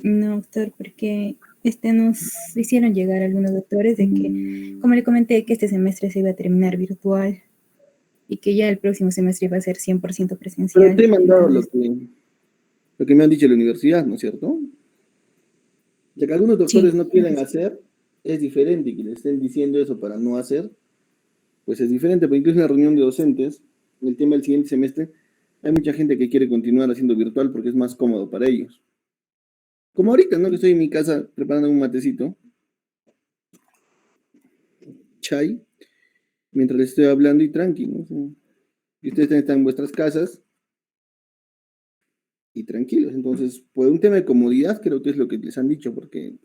No, doctor, porque nos hicieron llegar algunos doctores de que, como le comenté, que este semestre se iba a terminar virtual y que ya el próximo semestre iba a ser 100% Pero te presencial. he mandado Entonces, lo que me han dicho de la universidad, ¿no es cierto? Ya que algunos doctores sí, no quieren hacer, es diferente, y que le estén diciendo eso para no hacer, pues es diferente, porque incluso en la reunión de docentes, en el tema del siguiente semestre, hay mucha gente que quiere continuar haciendo virtual porque es más cómodo para ellos. Como ahorita, ¿no? Que estoy en mi casa preparando un matecito, chai, mientras les estoy hablando y tranquilo, ¿no? O sea, y ustedes están en vuestras casas y tranquilos. Entonces, por un tema de comodidad, creo que es lo que les han dicho, porque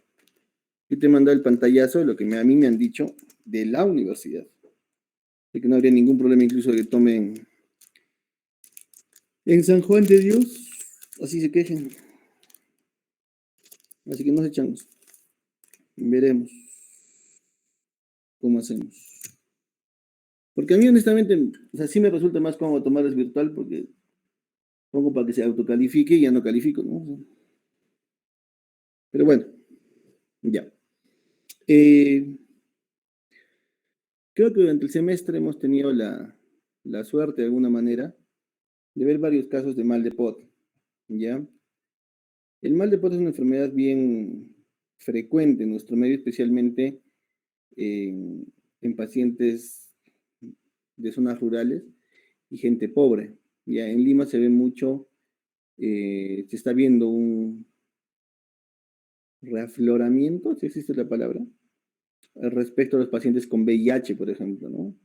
yo te he mandado el pantallazo de lo que a mí me han dicho de la universidad. De que no habría ningún problema incluso de que tomen en San Juan de Dios, así se quejen. Así que nos echamos. Veremos cómo hacemos. Porque a mí honestamente, o sea, sí me resulta más cómodo tomarles virtual porque pongo para que se autocalifique y ya no califico, ¿no? Pero bueno, ya. Eh, Creo que durante el semestre hemos tenido la suerte, de alguna manera, de ver varios casos de mal de pot, ¿ya? El mal de pot es una enfermedad bien frecuente en nuestro medio, especialmente en pacientes de zonas rurales y gente pobre. Ya en Lima se ve mucho, se está viendo un reafloramiento, si existe la palabra, respecto a los pacientes con VIH, por ejemplo, ¿no?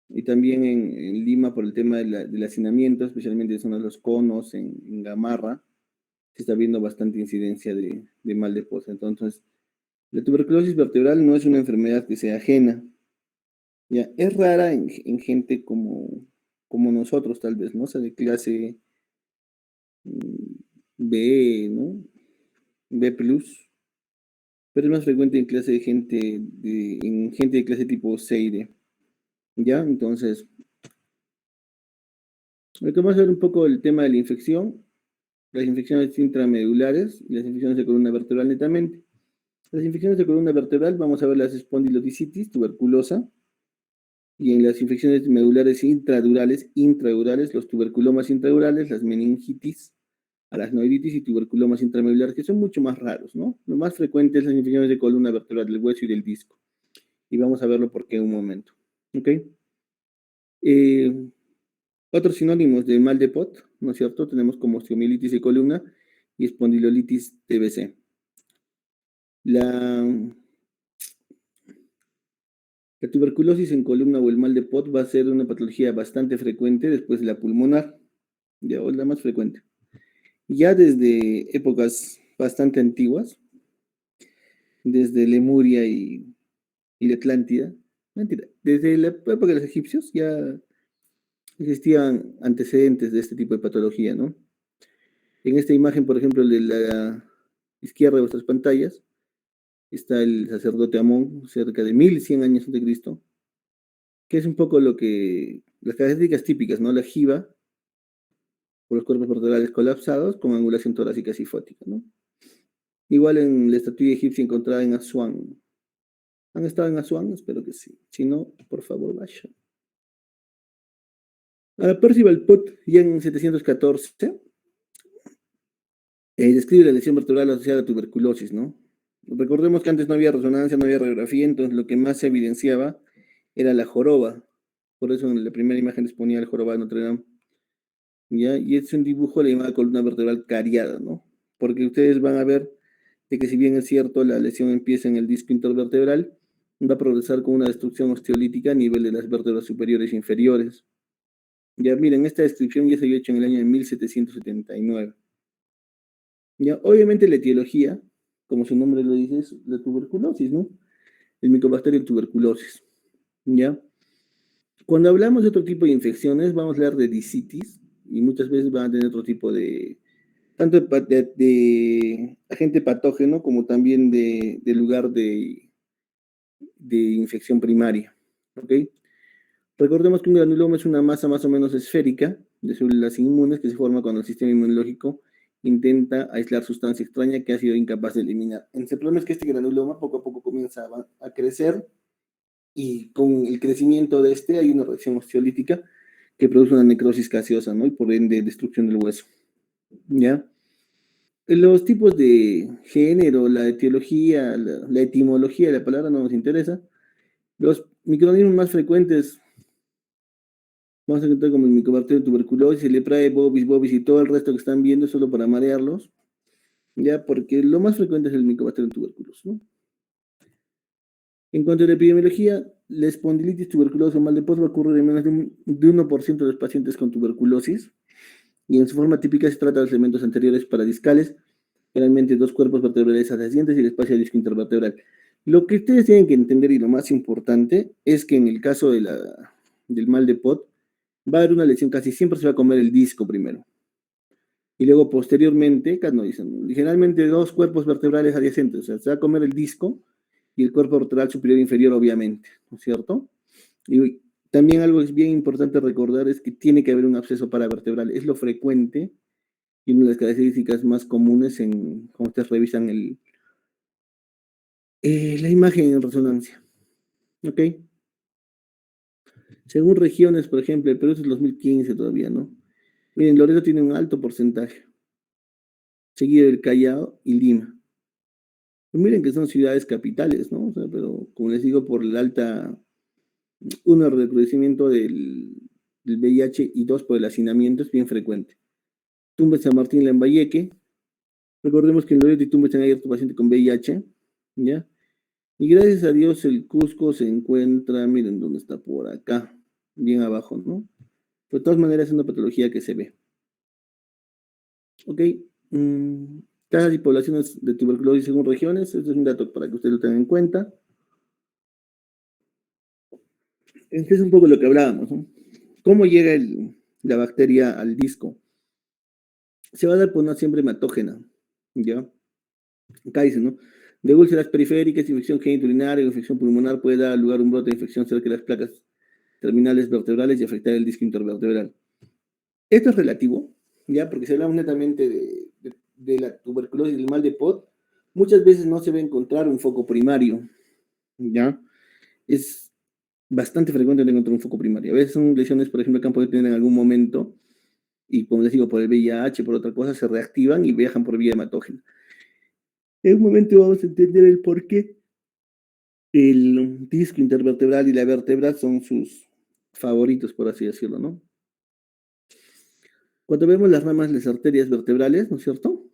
Y también en Lima por el tema del hacinamiento, especialmente en zonas de los conos, en Gamarra, se está viendo bastante incidencia de mal de poza. Entonces, la tuberculosis vertebral no es una enfermedad que sea ajena, ya, es rara en gente como nosotros, tal vez, ¿no? O sea, de clase B, ¿no? B plus, pero es más frecuente en clase de gente, en gente de clase tipo C y D, ¿ya? Entonces, lo que vamos a ver un poco el tema de la infección, las infecciones intramedulares y las infecciones de columna vertebral netamente. Las infecciones de columna vertebral, vamos a ver las espondilodicitis, tuberculosa, y en las infecciones medulares intraurales, los tuberculomas intraurales, las meningitis, aracnoiditis y tuberculomas intramedulares, que son mucho más raros, ¿no? Lo más frecuente es las infecciones de columna vertebral, del hueso y del disco. Y vamos a verlo por qué en un momento. ¿Ok? Eh, Otros sinónimos de mal de Pot, ¿no es cierto? Tenemos como osteomielitis de columna y espondilolitis TBC. La, la tuberculosis en columna o el mal de Pot va a ser una patología bastante frecuente después de la pulmonar, ya, o la más frecuente. Ya desde épocas bastante antiguas, desde Lemuria y la Atlántida, mentira, desde la época de los egipcios ya existían antecedentes de este tipo de patología, ¿no? En esta imagen, por ejemplo, de la izquierda de vuestras pantallas, está el sacerdote Amón, cerca de 1100 años antes de Cristo, que es un poco las características típicas, ¿no? La jiba, por los cuerpos vertebrales colapsados, con angulación torácica sifótica, ¿no? Igual en la estatua egipcia encontrada en Asuán. ¿Han estado en Asuán? Espero que sí. Si no, por favor, vaya. Percival Pott, ya en 714, describe la lesión vertebral asociada a tuberculosis, ¿no? Recordemos que antes no había resonancia, no había radiografía, entonces lo que más se evidenciaba era la joroba. Por eso en la primera imagen les ponía el jorobado de Notre Dame. ¿Ya? Y es un dibujo de la llamada columna vertebral cariada, ¿no? Porque ustedes van a ver de que si bien es cierto la lesión empieza en el disco intervertebral, va a progresar con una destrucción osteolítica a nivel de las vértebras superiores e inferiores. Ya miren, esta descripción ya se había hecho en el año de 1779. Ya, obviamente la etiología, como su nombre lo dice, es la tuberculosis, ¿no? El Mycobacterium tuberculosis. ¿Ya? Cuando hablamos de otro tipo de infecciones, vamos a hablar de disitis y muchas veces van a tener otro tipo tanto de agente patógeno como también de lugar de infección primaria. ¿Ok? Recordemos que un granuloma es una masa más o menos esférica de células inmunes que se forma cuando el sistema inmunológico intenta aislar sustancia extraña que ha sido incapaz de eliminar. El problema es que este granuloma poco a poco comienza a crecer y con el crecimiento de este hay una reacción osteolítica que produce una necrosis gaseosa, ¿no? Y por ende destrucción del hueso, ¿ya? Los tipos de género, la etiología, la etimología de la palabra no nos interesa. Los microorganismos más frecuentes vamos a encontrar como el Mycobacterium tuberculosis, el Leprae, bovis y todo el resto que están viendo solo para marearlos, ya, porque lo más frecuente es el Mycobacterium tuberculosis, ¿no? En cuanto a la epidemiología, la espondilitis tuberculosa o mal de Pot va a ocurrir en menos de 1% de los pacientes con tuberculosis, y en su forma típica se trata de los elementos anteriores paradiscales, generalmente dos cuerpos vertebrales adyacentes y el espacio disco intervertebral. Lo que ustedes tienen que entender y lo más importante es que en el caso del mal de Pot, va a haber una lesión, casi siempre se va a comer el disco primero. Y luego posteriormente, no dicen, generalmente dos cuerpos vertebrales adyacentes, o sea, se va a comer el disco y el cuerpo vertebral superior e inferior, obviamente, ¿no es cierto? Y también algo que es bien importante recordar es que tiene que haber un absceso paravertebral, es lo frecuente y una de las características más comunes cuando ustedes revisan la imagen en resonancia, ¿ok? Según regiones, por ejemplo, el Perú es el 2015 todavía, ¿no? Miren, Loreto tiene un alto porcentaje, seguido del Callao y Lima. Pues miren que son ciudades capitales, ¿no? O sea, pero como les digo, por el alta, uno, el recrudecimiento del VIH y dos, por el hacinamiento es bien frecuente. Tumbes San Martín, Lambayeque. Recordemos que en Loreto y Tumbes han abierto paciente con VIH, ¿ya? Y gracias a Dios el Cusco se encuentra, miren dónde está, por acá, bien abajo, ¿no? Pero de todas maneras es una patología que se ve. ¿Ok? Tasas y poblaciones de tuberculosis según regiones, este es un dato para que ustedes lo tengan en cuenta. Este es un poco lo que hablábamos, ¿no? ¿Cómo llega la bacteria al disco? Se va a dar por una siembra hematógena, ¿ya? Acá dice, ¿no? De úlceras periféricas, infección genitourinaria o infección pulmonar puede dar lugar a un brote de infección cerca de las placas terminales vertebrales y afectar el disco intervertebral. Esto es relativo, ¿ya? Porque si hablamos netamente de la tuberculosis y del mal de Pot, muchas veces no se va a encontrar un foco primario, ¿ya? Es bastante frecuente encontrar un foco primario. A veces son lesiones, por ejemplo, que han podido tener en algún momento, y como les digo, por el VIH, por otra cosa, se reactivan y viajan por vía hematógena. En un momento vamos a entender el por qué el disco intervertebral y la vértebra son sus favoritos, por así decirlo, ¿no? Cuando vemos las ramas de las arterias vertebrales, ¿no es cierto?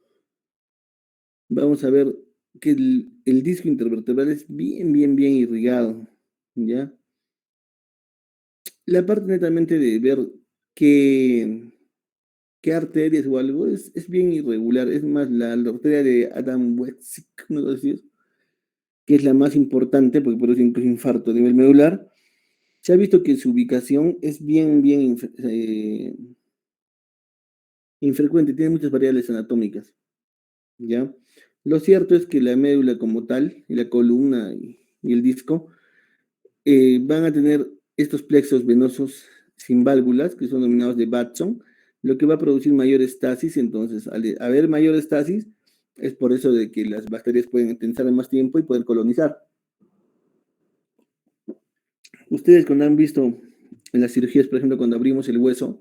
Vamos a ver que el disco intervertebral es bien irrigado, ¿ya? La parte netamente de ver qué arterias o algo es bien irregular. Es más, la arteria de Adam Wetzig, ¿no? Decir, que es la más importante porque produce incluso infarto a nivel medular, se ha visto que su ubicación es bien infrecuente, tiene muchas variables anatómicas, ¿ya? Lo cierto es que la médula como tal, y la columna y el disco, van a tener estos plexos venosos sin válvulas, que son denominados de Batson, lo que va a producir mayor estasis. Entonces, al haber mayor estasis, es por eso de que las bacterias pueden tensar más tiempo y poder colonizar. Ustedes cuando han visto en las cirugías, por ejemplo, cuando abrimos el hueso,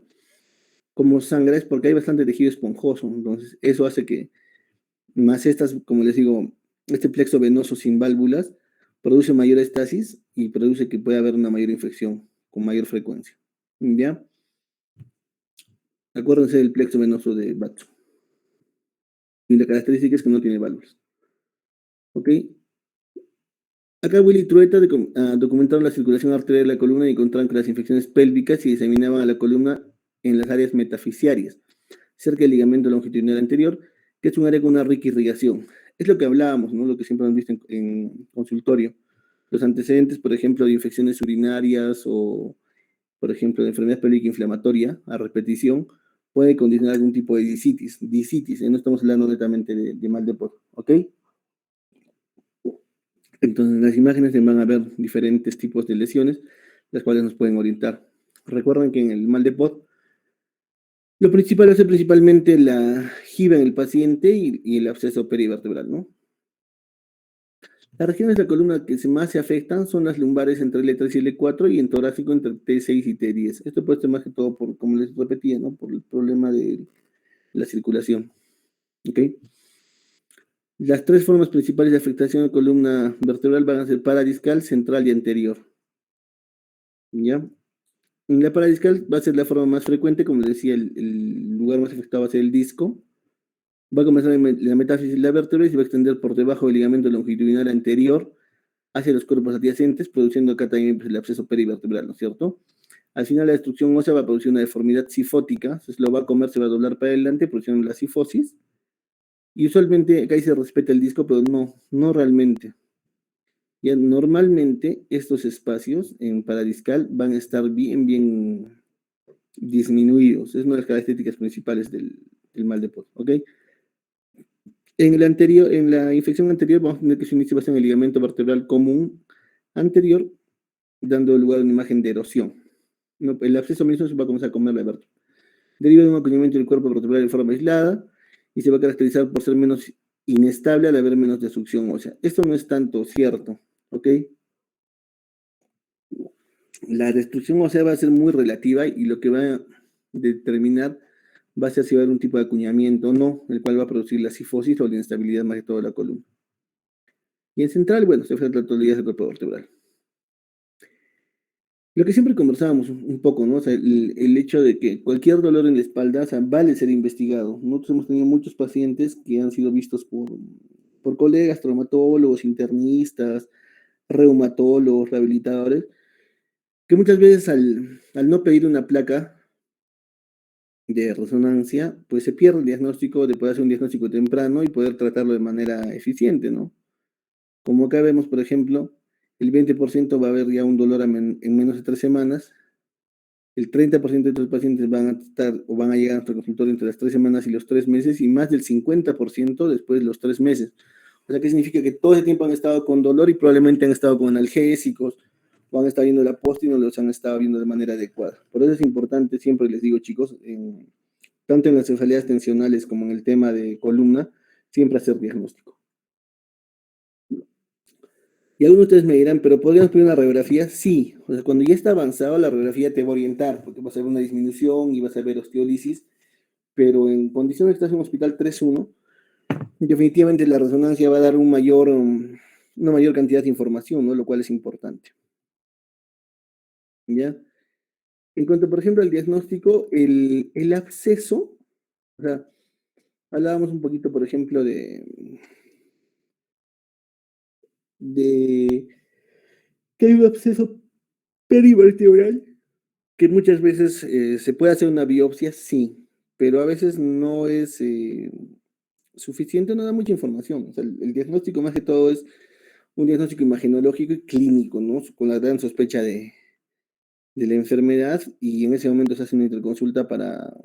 como sangra es porque hay bastante tejido esponjoso, entonces eso hace que, más estas, como les digo, este plexo venoso sin válvulas, produce mayor estasis y produce que pueda haber una mayor infección con mayor frecuencia. ¿Ya? Acuérdense del plexo venoso de Batson. Y la característica es que no tiene válvulas. ¿Ok? Acá Willy Trueta documentaron la circulación arterial de la columna y encontraron que las infecciones pélvicas se diseminaban a la columna en las áreas metafisiarias, cerca del ligamento longitudinal anterior, que es un área con una rica irrigación. Es lo que hablábamos, ¿no? Lo que siempre hemos visto en consultorio. Los antecedentes, por ejemplo, de infecciones urinarias o, por ejemplo, de enfermedad pélvica inflamatoria a repetición, puede condicionar algún tipo de disitis, no estamos hablando netamente de mal de Pot, ¿ok? Entonces, en las imágenes se van a ver diferentes tipos de lesiones, las cuales nos pueden orientar. Recuerden que en el mal de Pot, Lo principal es principalmente la jiba en el paciente y el absceso perivertebral, ¿no? Las regiones de la columna que más se afectan son las lumbares entre L3 y L4 y en torácico entre T6 y T10. Esto puede ser más que todo por, como les repetía, ¿no? Por el problema de la circulación. ¿Ok? Las tres formas principales de afectación de la columna vertebral van a ser paradiscal, central y anterior. ¿Ya? La paradiscal va a ser la forma más frecuente, como les decía, el lugar más afectado va a ser el disco. Va a comenzar la metáfisis de la vértebra y se va a extender por debajo del ligamento longitudinal anterior hacia los cuerpos adyacentes, produciendo acá también pues, el absceso perivertebral, ¿no es cierto? Al final la destrucción ósea va a producir una deformidad sifótica, entonces lo va a comer, se va a doblar para adelante, produciendo la sifosis. Y usualmente acá ahí se respeta el disco, pero no realmente. Ya normalmente estos espacios en paradiscal van a estar bien disminuidos. Es una de las características principales del mal de Pot, ¿ok? En la infección anterior vamos a tener que su inicio va a ser en el ligamento vertebral común anterior, dando lugar a una imagen de erosión. No, el absceso mismo se va a comenzar a comer la vértebra. Deriva de un acuñamiento del cuerpo vertebral de forma aislada y se va a caracterizar por ser menos inestable al haber menos destrucción ósea. Esto no es tanto cierto, ¿ok? La destrucción ósea va a ser muy relativa y lo que va a determinar va a ser si va a haber un tipo de acuñamiento o no, el cual va a producir la sifosis o la inestabilidad más que todo de la columna. Y en central, bueno, se enfrenta a la totalidad del cuerpo vertebral. Lo que siempre conversábamos un poco, ¿no? O sea, el hecho de que cualquier dolor en la espalda, o sea, vale ser investigado. Nosotros hemos tenido muchos pacientes que han sido vistos por colegas, traumatólogos, internistas, reumatólogos, rehabilitadores, que muchas veces al no pedir una placa de resonancia, pues se pierde el diagnóstico de poder hacer un diagnóstico temprano y poder tratarlo de manera eficiente, ¿no? Como acá vemos, por ejemplo, el 20% va a haber ya un dolor en menos de 3 semanas, el 30% de estos pacientes van a estar o van a llegar a nuestro consultorio entre las 3 semanas y los 3 meses y más del 50% después de los 3 meses. O sea, ¿qué significa? Que todo ese tiempo han estado con dolor y probablemente han estado con analgésicos o han estado viendo la post y no los han estado viendo de manera adecuada. Por eso es importante, siempre les digo, chicos, tanto en las encefalías tensionales como en el tema de columna, siempre hacer diagnóstico. Y algunos de ustedes me dirán, ¿pero podríamos pedir una radiografía? Sí, o sea, cuando ya está avanzado, la radiografía te va a orientar, porque vas a ver una disminución y vas a ver osteólisis, pero en condiciones que estás en un hospital 3-1, definitivamente la resonancia va a dar una mayor cantidad de información, ¿no? Lo cual es importante. ¿Ya? En cuanto, por ejemplo, al diagnóstico, el absceso, o sea, hablábamos un poquito, por ejemplo, de que hay un absceso perivertebral, que muchas veces se puede hacer una biopsia, sí, pero a veces no es suficiente, no da mucha información. O sea, el diagnóstico más que todo es un diagnóstico imagenológico y clínico, ¿no? Con la gran sospecha de la enfermedad y en ese momento se hace una interconsulta para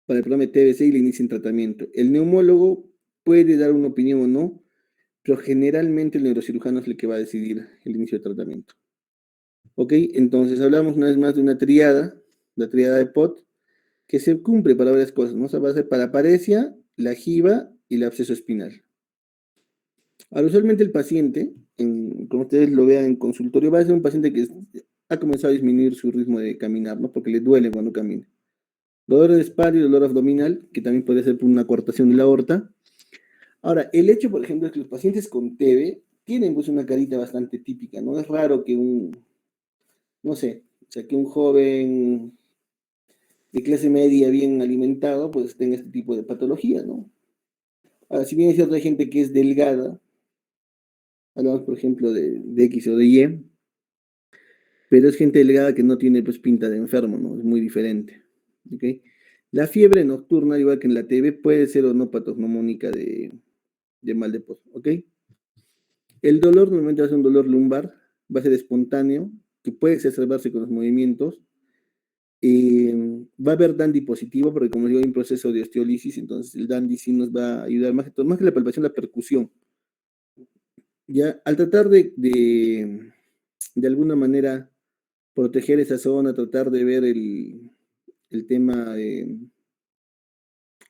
el programa de TBC y le inician tratamiento. El neumólogo puede dar una opinión o no, pero generalmente el neurocirujano es el que va a decidir el inicio de tratamiento. ¿Ok? Entonces hablamos una vez más de una triada, la triada de POT, que se cumple para varias cosas, ¿no? O sea, va a ser para paresia, la jiba y el absceso espinal. Ahora, usualmente el paciente, como ustedes lo vean en consultorio, va a ser un paciente que ha comenzado a disminuir su ritmo de caminar, ¿no? Porque le duele cuando camina. Dolor de espalda y dolor abdominal, que también puede ser por una coartación de la aorta. Ahora, el hecho, por ejemplo, de que los pacientes con TB tienen pues una carita bastante típica, ¿no? Es raro que no sé, o sea, que un joven de clase media bien alimentado, pues tenga este tipo de patología, ¿no? Ahora, si bien es cierto, hay gente que es delgada, hablamos, por ejemplo, de X o de Y, pero es gente delgada que no tiene, pues, pinta de enfermo, ¿no? Es muy diferente, ¿ok? La fiebre nocturna, igual que en la TB, puede ser o no patognomónica de mal de Pot, ¿ok? El dolor normalmente va a ser un dolor lumbar, va a ser espontáneo, que puede exacerbarse con los movimientos. Va a haber dandy positivo, porque como digo, hay un proceso de osteólisis, entonces el dandy sí nos va a ayudar más que la palpación, la percusión. Ya, al tratar de alguna manera proteger esa zona, tratar de ver el tema de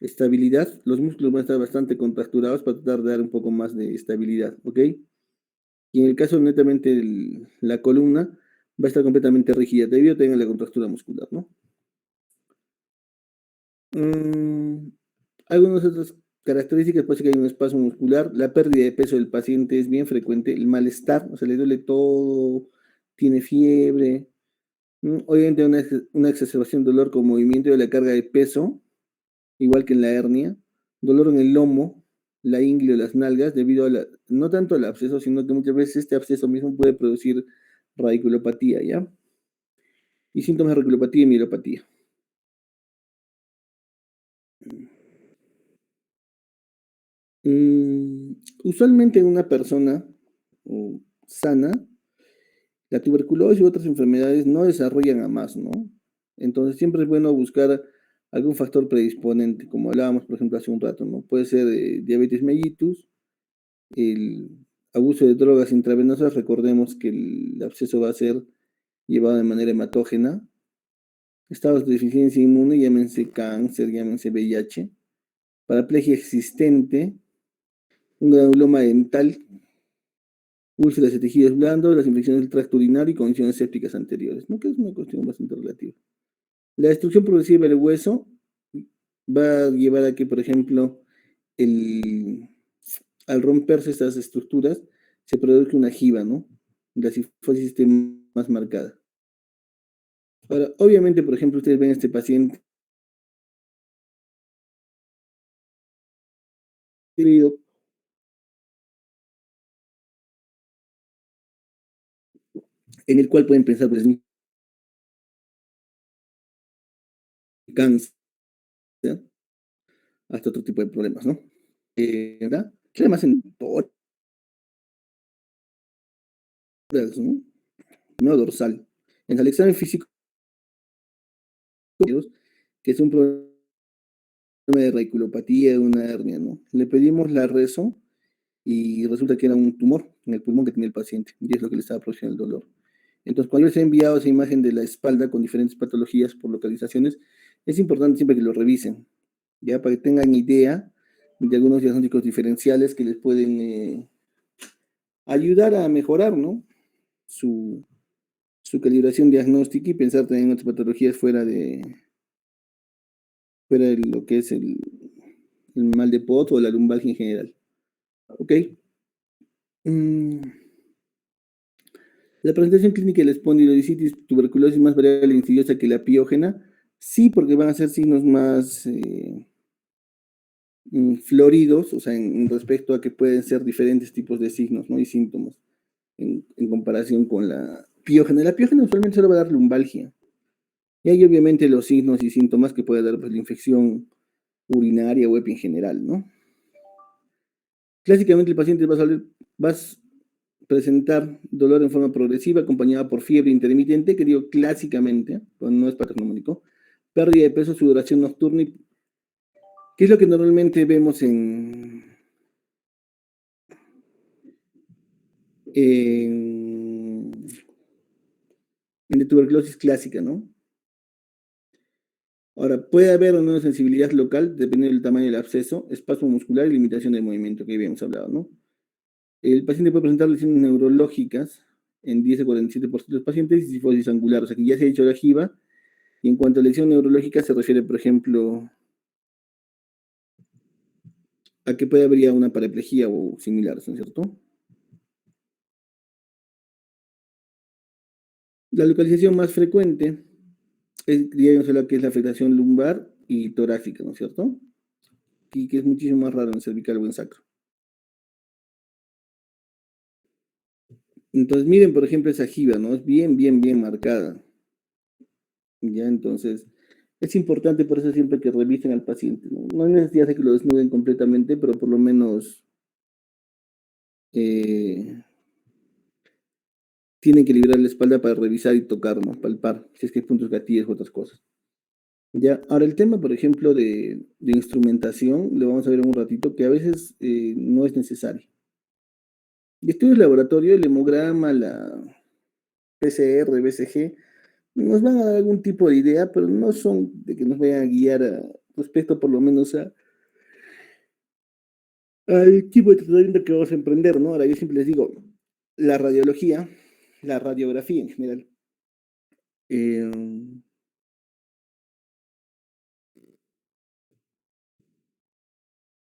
estabilidad, los músculos van a estar bastante contracturados para tratar de dar un poco más de estabilidad, ¿ok? Y en el caso netamente de la columna, va a estar completamente rígida debido a tener la contractura muscular, ¿no? Algunas otras características, pues que hay un espasmo muscular, la pérdida de peso del paciente es bien frecuente, el malestar, o sea, le duele todo, tiene fiebre, obviamente una exacerbación de dolor con movimiento de la carga de peso, igual que en la hernia, dolor en el lomo, la ingle o las nalgas, debido a no tanto al absceso, sino que muchas veces este absceso mismo puede producir radiculopatía, ¿ya? Y síntomas de radiculopatía y mielopatía. Usualmente en una persona sana, la tuberculosis y otras enfermedades no desarrollan a más, ¿no? Entonces siempre es bueno buscar algún factor predisponente, como hablábamos, por ejemplo, hace un rato, ¿no? Puede ser diabetes mellitus, el abuso de drogas intravenosas, recordemos que el absceso va a ser llevado de manera hematógena, estados de deficiencia inmune, llámense cáncer, llámense VIH, paraplegia existente, un granuloma dental, úlceras de tejidos blandos, las infecciones del tracto urinario y condiciones sépticas anteriores, ¿no? Que es una cuestión bastante relativa. La destrucción progresiva del hueso va a llevar a que, por ejemplo, al romperse estas estructuras, se produce una jiba, ¿no? La cifosis esté más marcada. Ahora, obviamente, por ejemplo, ustedes ven a este paciente en el cual pueden pensar, pues, en cáncer, hasta otro tipo de problemas, ¿no? ¿Verdad? ¿Qué más en tórax, ¿no? No dorsal. En el examen físico, que es un problema de radiculopatía, de una hernia, ¿no? Le pedimos la reso y resulta que era un tumor en el pulmón que tenía el paciente, y es lo que le estaba produciendo el dolor. Entonces, cuando les he enviado esa imagen de la espalda con diferentes patologías por localizaciones, es importante siempre que lo revisen, ya para que tengan idea de algunos diagnósticos diferenciales que les pueden ayudar a mejorar, ¿no? Su calibración diagnóstica y pensar también en otras patologías fuera de lo que es el mal de Pot o la lumbalgia en general. ¿Ok? Mm, La presentación clínica de la espondilodicitis, tuberculosis más variable e insidiosa que la piógena, sí, porque van a ser signos más floridos, o sea, en respecto a que pueden ser diferentes tipos de signos, ¿no? Y síntomas en comparación con la piógena. La piógena usualmente solo va a dar lumbalgia. Y hay obviamente los signos y síntomas que puede dar pues, la infección urinaria o EPI en general, ¿no? Clásicamente el paciente va a presentar dolor en forma progresiva acompañada por fiebre intermitente, que digo clásicamente, pues no es patognomónico, pérdida de peso, sudoración nocturna, que es lo que normalmente vemos en, en la tuberculosis clásica, ¿no? Ahora, puede haber o no sensibilidad local, dependiendo del tamaño del absceso, espasmo muscular y limitación de movimiento, que habíamos hablado, ¿no? El paciente puede presentar lesiones neurológicas en 10 a 47% de los pacientes y cifosis angular, o sea que ya se ha hecho la jiba. Y en cuanto a lesión neurológica, se refiere, por ejemplo, a que puede haber ya una paraplegia o similar, ¿no es cierto? La localización más frecuente diríamos la que es la afectación lumbar y torácica, ¿no es cierto? Y que es muchísimo más raro en cervical o en sacro. Entonces, miren, por ejemplo, esa jiba, ¿no? Es bien, bien, bien marcada. Ya, entonces, es importante por eso siempre que revisen al paciente, ¿no? No hay necesidad de que lo desnuden completamente, pero por lo menos eh, tienen que liberar la espalda para revisar y tocar, ¿no? Palpar, si es que hay puntos gatillos u otras cosas. Ya, ahora el tema, por ejemplo, de instrumentación, lo vamos a ver en un ratito, que a veces no es necesario. Y estudios de laboratorio, el hemograma, la PCR, BCG, nos van a dar algún tipo de idea, pero no son de que nos vayan a guiar respecto por lo menos al tipo de tratamiento que vamos a emprender, ¿no? Ahora yo siempre les digo, la radiología, la radiografía en general, eh,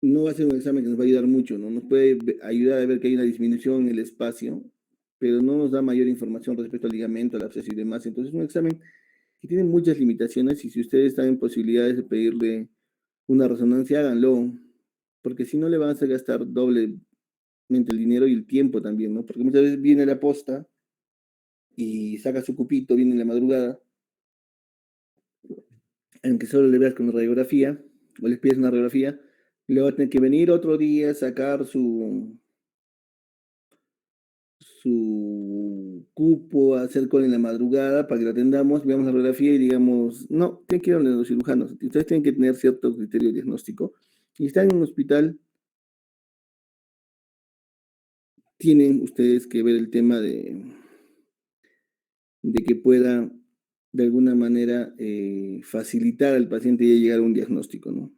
no va a ser un examen que nos va a ayudar mucho, ¿no? Nos puede ayudar a ver que hay una disminución en el espacio, pero no nos da mayor información respecto al ligamento, al absceso y demás. Entonces, es un examen que tiene muchas limitaciones y si ustedes están en posibilidades de pedirle una resonancia, háganlo, porque si no le van a hacer gastar doblemente el dinero y el tiempo también, ¿no? Porque muchas veces viene la posta y saca su cupito, viene en la madrugada, aunque solo le veas con una radiografía, o les pides una radiografía, le va a tener que venir otro día, sacar su cupo, hacer con en la madrugada para que lo atendamos, veamos la radiografía y digamos, no, tienen que ir a los cirujanos. Ustedes tienen que tener cierto criterio diagnóstico. Y están en un hospital, tienen ustedes que ver el tema de que pueda de alguna manera facilitar al paciente y llegar a un diagnóstico, ¿no?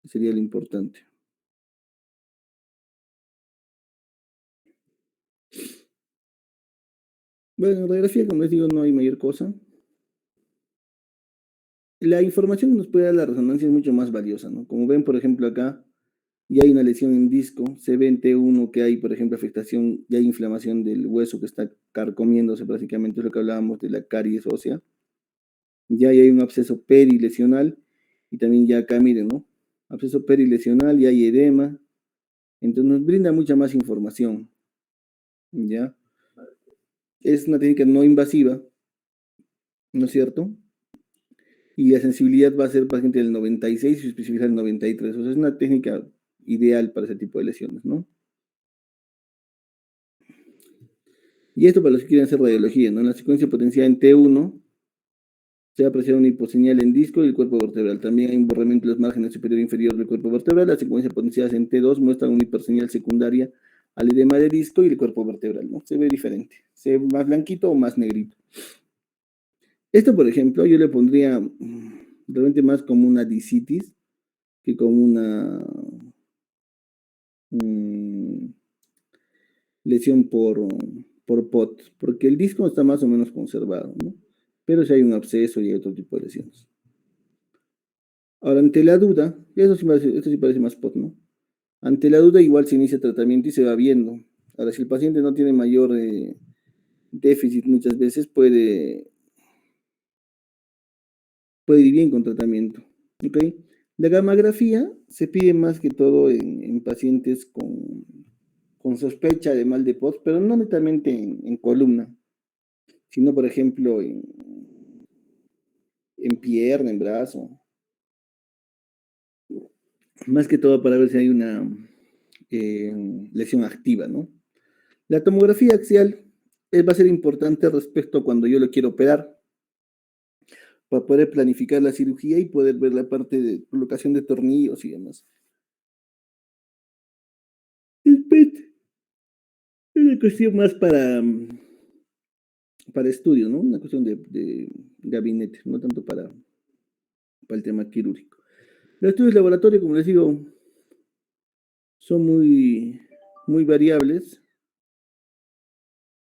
Sería lo importante. Bueno, en radiografía, como les digo, no hay mayor cosa. La información que nos puede dar la resonancia es mucho más valiosa, ¿no? Como ven, por ejemplo, acá ya hay una lesión en disco, se ve en T1 que hay, por ejemplo, afectación, ya hay inflamación del hueso que está carcomiéndose, prácticamente es lo que hablábamos de la caries ósea. Ya hay un absceso perilesional y también ya acá, miren, ¿no? Absceso perilesional y hay edema, entonces nos brinda mucha más información, ¿ya? Es una técnica no invasiva, ¿no es cierto? Y la sensibilidad va a ser paciente del 96 y su especificidad del 93. O sea, es una técnica ideal para ese tipo de lesiones, ¿no? Y esto para los que quieren hacer radiología, ¿no? En la secuencia potenciada en T1 se va a apreciar una hiposeñal en disco y el cuerpo vertebral. También hay un borramiento de los márgenes superior e inferior del cuerpo vertebral. Las secuencias potenciadas en T2 muestran una hiperseñal secundaria al edema de disco y el cuerpo vertebral, ¿no? Se ve diferente. Se ve más blanquito o más negrito. Esto, por ejemplo, yo le pondría realmente más como una disitis que como una mm, lesión por POT, porque el disco está más o menos conservado, ¿no? Pero si hay un absceso y hay otro tipo de lesiones. Ahora, ante la duda, esto sí parece más POT, ¿no? Ante la duda, igual se inicia tratamiento y se va viendo. Ahora, si el paciente no tiene mayor déficit, muchas veces puede ir bien con tratamiento. ¿Ok? La gammagrafía se pide más que todo en pacientes con sospecha de mal de POT, pero no netamente en columna, sino por ejemplo en pierna, en brazo, más que todo para ver si hay una eh, lesión activa, ¿no? La tomografía axial va a ser importante respecto a cuando yo lo quiero operar, para poder planificar la cirugía y poder ver la parte de colocación de tornillos y demás. El PET es una cuestión más para estudio, ¿no? Una cuestión de gabinete, no tanto para el tema quirúrgico. Los estudios de laboratorio, como les digo, son muy variables.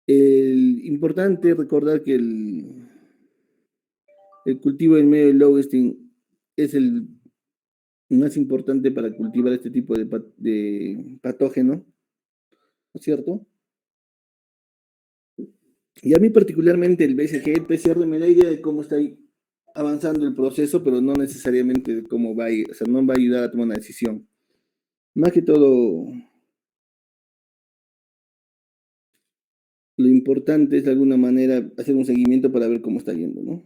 Importante recordar que el cultivo en medio del Lowestin es el más importante para cultivar este tipo de patógeno, ¿no es cierto? Y a mí particularmente el BCG, el PCR me da idea de cómo está avanzando el proceso, pero no necesariamente de cómo va a ir, o sea, no va a ayudar a tomar una decisión. Más que todo, lo importante es de alguna manera hacer un seguimiento para ver cómo está yendo, ¿no?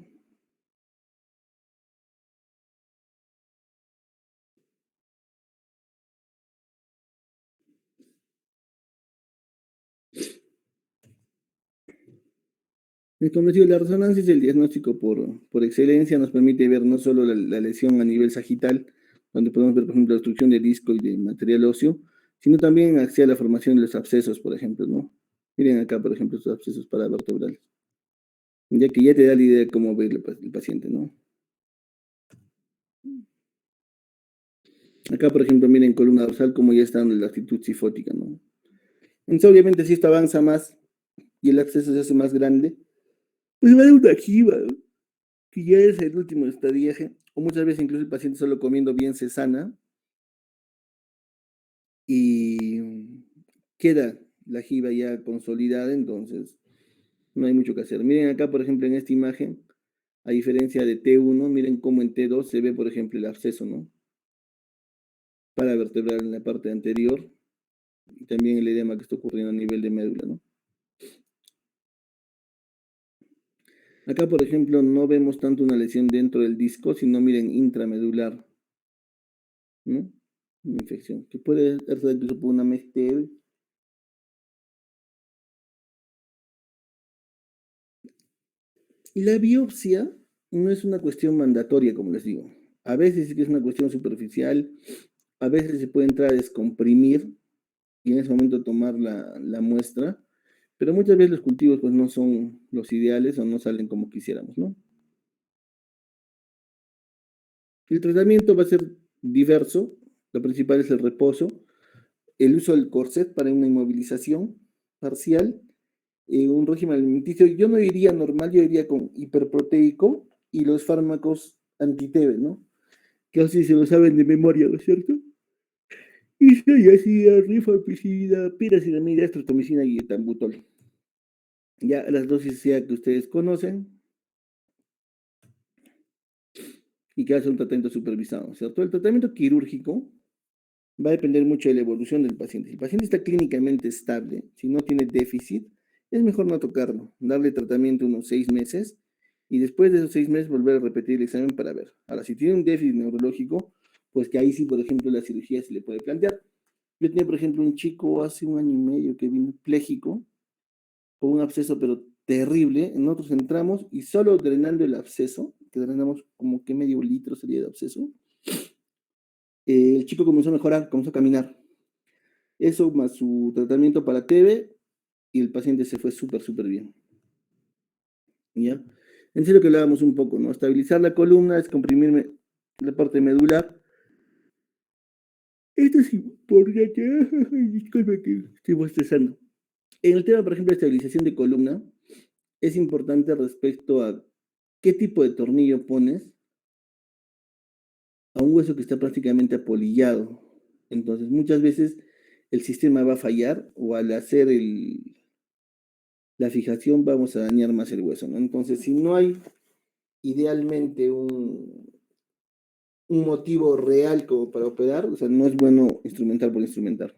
Como les digo, la resonancia es el diagnóstico por excelencia, nos permite ver no solo la lesión a nivel sagital, donde podemos ver, por ejemplo, la obstrucción de disco y de material óseo, sino también hacia la formación de los abscesos, por ejemplo, ¿no? Miren acá, por ejemplo, estos abscesos paravertebrales. ya que ya te da la idea de cómo ve el paciente, ¿no? Acá, por ejemplo, miren columna dorsal, como ya está en la actitud cifótica, ¿no? Entonces, obviamente, si esto avanza más y el absceso se hace más grande, pues va a dar una jiba, ¿no? Que ya es el último estadiaje, o muchas veces incluso el paciente solo comiendo bien se sana y queda la jiba ya consolidada, entonces no hay mucho que hacer. Miren acá, por ejemplo, en esta imagen, a diferencia de T1, miren cómo en T2 se ve, por ejemplo, el absceso, ¿no? Paravertebral en la parte anterior y también el edema que está ocurriendo a nivel de médula, ¿no? Acá, por ejemplo, no vemos tanto una lesión dentro del disco, sino miren intramedular, ¿no? Una infección que puede ser incluso por una mestel. Y la biopsia no es una cuestión mandatoria, como les digo. A veces sí que es una cuestión superficial, a veces se puede entrar a descomprimir y en ese momento tomar la muestra, pero muchas veces los cultivos pues no son los ideales o no salen como quisiéramos, ¿no? El tratamiento va a ser diverso, lo principal es el reposo, el uso del corset para una inmovilización parcial, un régimen alimenticio, yo no diría normal, yo diría con hiperproteico y los fármacos anti-TB, ¿no? Que así se lo saben de memoria, ¿no es cierto? Isoniazida, rifampicina, piracinamida, estreptomicina y etambutol. Ya las dosis ya que ustedes conocen y que hace un tratamiento supervisado, ¿cierto? El tratamiento quirúrgico va a depender mucho de la evolución del paciente. Si el paciente está clínicamente estable, si no tiene déficit, es mejor no tocarlo, darle tratamiento unos 6 meses y después de esos 6 meses volver a repetir el examen para ver. Ahora, si tiene un déficit neurológico, pues que ahí sí, por ejemplo, la cirugía se le puede plantear. Yo tenía, por ejemplo, un chico hace 1 año y medio que vino pléjico con un absceso, pero terrible. Nosotros entramos y solo drenando el absceso, que drenamos como que medio litro sería de absceso, el chico comenzó a mejorar, comenzó a caminar. Eso más su tratamiento para TB y el paciente se fue súper, súper bien. ¿Ya? En serio que hablábamos un poco, ¿no? Estabilizar la columna, descomprimir la parte medular. Esto es importante. Disculpe que estoy bostezando. En el tema, por ejemplo, de estabilización de columna, es importante respecto a qué tipo de tornillo pones a un hueso que está prácticamente apolillado. Entonces, muchas veces el sistema va a fallar o al hacer la fijación vamos a dañar más el hueso, ¿no? Entonces, si no hay idealmente un motivo real como para operar, o sea, no es bueno instrumentar por instrumentar.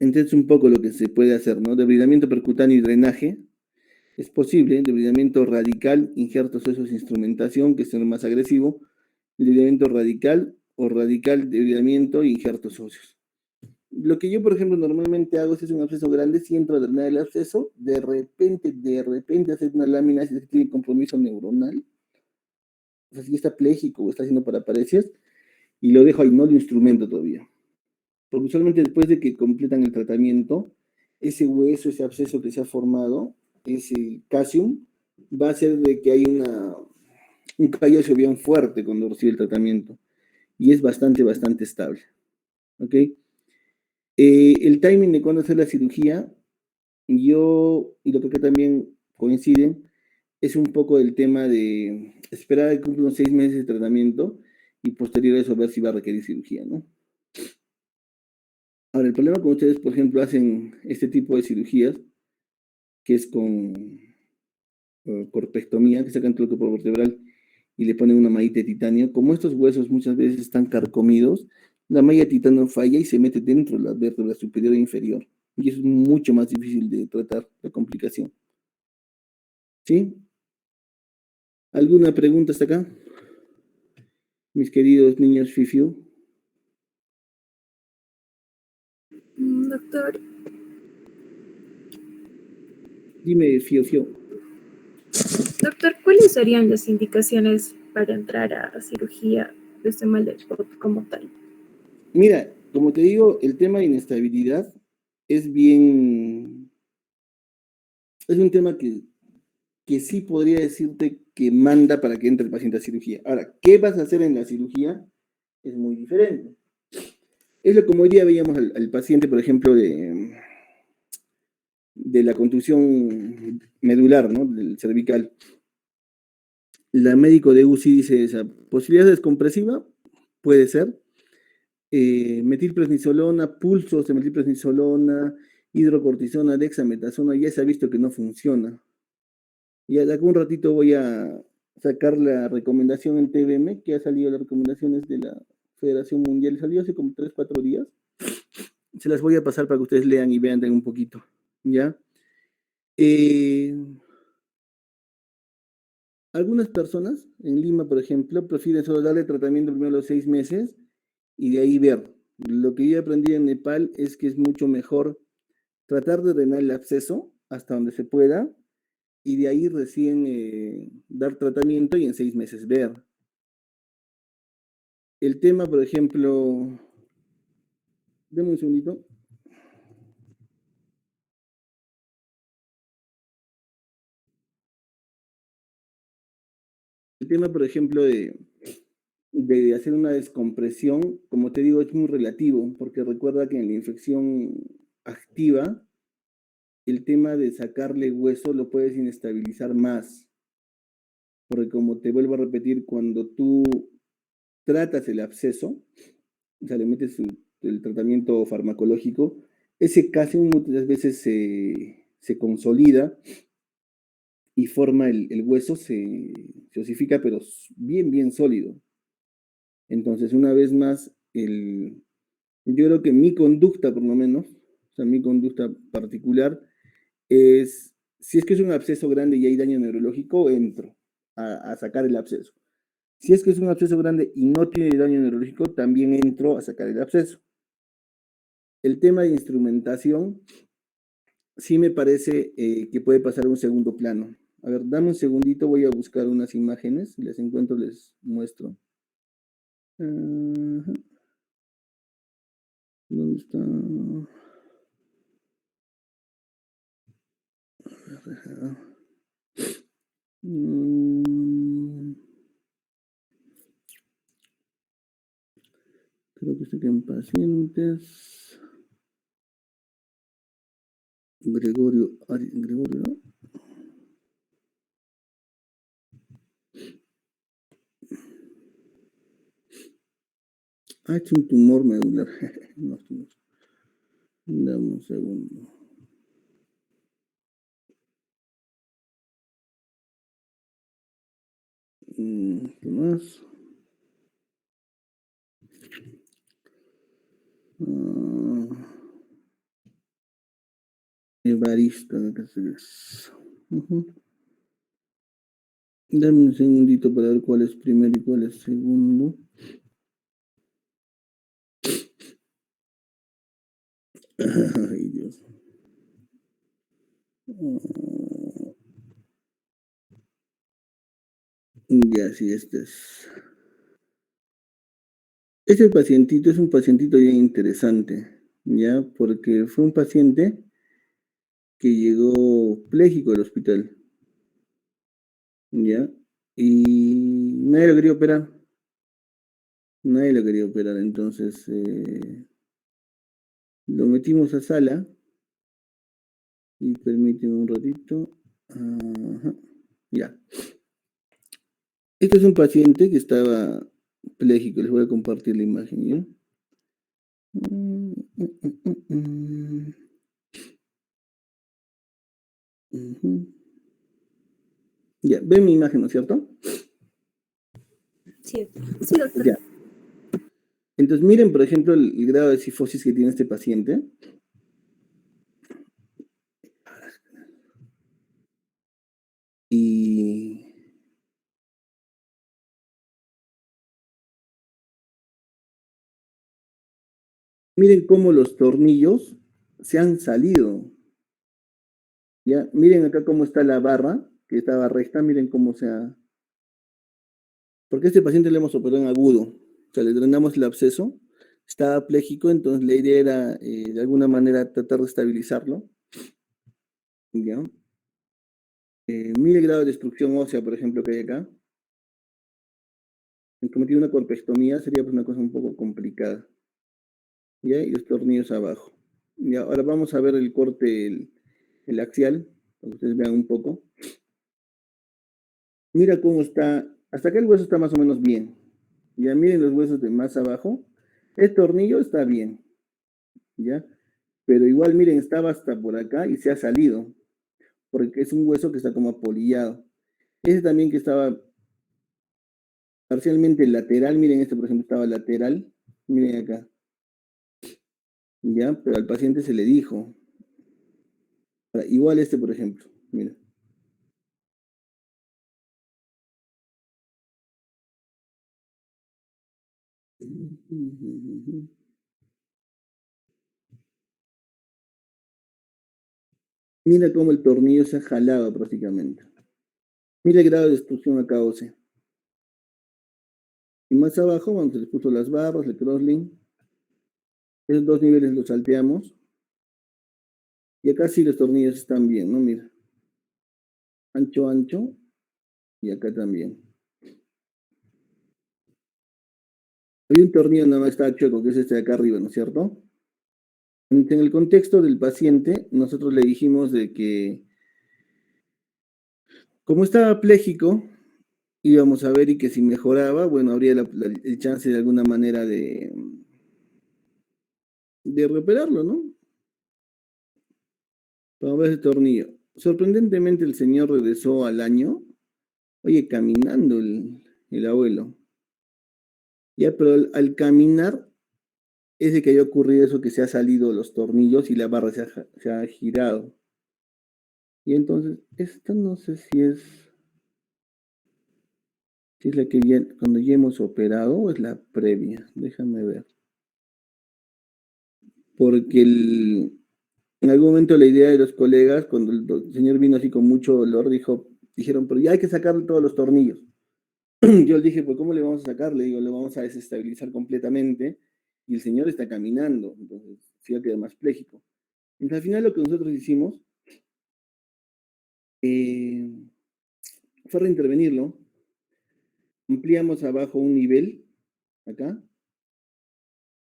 Entonces, un poco lo que se puede hacer, ¿no? Debridamiento percutáneo y drenaje. Es posible, debridamiento radical, injertos óseos, instrumentación, que es el más agresivo, debridamiento radical o radical debridamiento e injertos óseos. Lo que yo, por ejemplo, normalmente hago si es un absceso grande, si entro a drenar el absceso, de repente hacer una lámina si tiene compromiso neuronal, o sea, si está pléjico o está haciendo paraparesias, y lo dejo ahí, no lo instrumento todavía. Porque usualmente después de que completan el tratamiento, ese hueso, ese absceso que se ha formado, ese calcium, va a hacer de que hay un callo bien fuerte cuando recibe el tratamiento. Y es bastante, bastante estable. ¿Ok? El timing de cuando hacer la cirugía, yo, y lo que acá también coinciden, es un poco el tema de esperar a que cumpla unos 6 meses de tratamiento y posterior a eso ver si va a requerir cirugía, ¿no? Ahora, el problema con ustedes, por ejemplo, hacen este tipo de cirugías, que es con corpectomía, que sacan tronco por vertebral y le ponen una mallita de titanio. Como estos huesos muchas veces están carcomidos, la malla de titanio falla y se mete dentro de la vértebra superior e inferior. Y eso es mucho más difícil de tratar, la complicación. ¿Sí? ¿Alguna pregunta hasta acá? Mis queridos niños Fifiu. Doctor, Dime, Fio Fio. doctor, ¿cuáles serían las indicaciones para entrar a cirugía de este mal de Scott como tal? Mira, como te digo, el tema de inestabilidad es bien es un tema que sí podría decirte que manda para que entre el paciente a cirugía. Ahora, ¿qué vas a hacer en la cirugía? Es muy diferente. Es lo como hoy día veíamos al paciente, por ejemplo, de la contusión medular, ¿no? Del cervical. La médico de UCI dice esa posibilidad descompresiva, puede ser. Metilprednisolona, pulsos de metilprednisolona, hidrocortisona, dexametasona, ya se ha visto que no funciona. Y de acá un ratito voy a sacar la recomendación en TVM, que ha salido las recomendaciones de la Federación Mundial, salió hace como 3, 4 días. Se las voy a pasar para que ustedes lean y vean un poquito, ¿ya? Algunas personas en Lima, por ejemplo, prefieren solo darle tratamiento primero los 6 meses y de ahí ver. Lo que yo aprendí en Nepal es que es mucho mejor tratar de drenar el absceso hasta donde se pueda y de ahí recién dar tratamiento y en 6 meses ver. El tema, por ejemplo, deme un segundito. El tema, por ejemplo, de hacer una descompresión, como te digo, es muy relativo, porque recuerda que en la infección activa, el tema de sacarle hueso lo puedes inestabilizar más. Porque como te vuelvo a repetir, cuando tú tratas el absceso, o sea, le metes el tratamiento farmacológico, ese casi muchas veces se consolida y forma el hueso, se osifica, pero bien, bien sólido. Entonces, una vez más, yo creo que mi conducta, por lo menos, o sea, mi conducta particular, es, si es que es un absceso grande y hay daño neurológico, entro a sacar el absceso. Si es que es un absceso grande y no tiene daño neurológico, también entro a sacar el absceso. El tema de instrumentación sí me parece que puede pasar a un segundo plano. A ver, dame un segundito, voy a buscar unas imágenes, si las encuentro les muestro. ¿Dónde está? Creo que estoy en pacientes. Gregorio, ¿no? Es un tumor medular. No, dame un segundo. ¿Qué más? Evarista, ¿qué es? Dame un segundito para ver cuál es primero y cuál es segundo. Ay, Dios. Ya, sí, este es. Ese pacientito es un pacientito bien interesante, ¿ya? Porque fue un paciente que llegó pléjico al hospital, ¿ya? Y nadie lo quería operar. Nadie lo quería operar, entonces lo metimos a sala y permíteme un ratito. Ajá, ya. Este es un paciente que estaba pléjico, les voy a compartir la imagen, ¿ya? Ya, ven mi imagen, ¿no es cierto? Sí, sí, doctor. Ya. Entonces, miren, por ejemplo, el grado de cifosis que tiene este paciente. Y miren cómo los tornillos se han salido. Ya, miren acá cómo está la barra, que estaba recta, miren cómo se ha... Porque a este paciente le hemos operado en agudo. O sea, le drenamos el absceso, estaba pléjico, entonces la idea era de alguna manera tratar de estabilizarlo. ¿Ya? Mire el grado de destrucción ósea, por ejemplo, que hay acá. Como tiene una corpectomía, sería pues una cosa un poco complicada. ¿Ya? Y los tornillos abajo. Ya, ahora vamos a ver el corte, el axial, para que ustedes vean un poco. Mira cómo está, hasta acá el hueso está más o menos bien. Ya miren los huesos de más abajo. El tornillo está bien, ¿ya? Pero igual miren, estaba hasta por acá y se ha salido, porque es un hueso que está como apolillado. Ese también que estaba parcialmente lateral, miren este por ejemplo estaba lateral, miren acá, ¿ya? Pero al paciente se le dijo. Ahora, igual este por ejemplo, mira. Mira cómo el tornillo se ha jalado prácticamente. Mira el grado de destrucción acá, OC. Y más abajo, donde se les puso las barras, el crosslink. Esos dos niveles los salteamos. Y acá sí los tornillos están bien, ¿no? Mira. Ancho, ancho. Y acá también. Hay un tornillo nada más está chueco, que es este de acá arriba, ¿no es cierto? En el contexto del paciente, nosotros le dijimos de que, como estaba pléjico, íbamos a ver y que si mejoraba, bueno, habría el chance de alguna manera de reoperarlo, ¿no? Vamos a ver ese tornillo. Sorprendentemente el señor regresó al año, oye, caminando el abuelo. Ya, pero al caminar es de que haya ocurrido eso que se ha salido los tornillos y la barra se ha girado. Y entonces, esta no sé si es la que ya, cuando ya hemos operado o es la previa. Déjame ver. Porque en algún momento la idea de los colegas, cuando el señor vino así con mucho dolor, dijeron, pero ya hay que sacarle todos los tornillos. Yo le dije, pues ¿cómo le vamos a sacar? Le digo, le vamos a desestabilizar completamente y el señor está caminando, entonces sí va a quedar más pléjico. Entonces al final lo que nosotros hicimos fue reintervenirlo, ampliamos abajo un nivel, acá,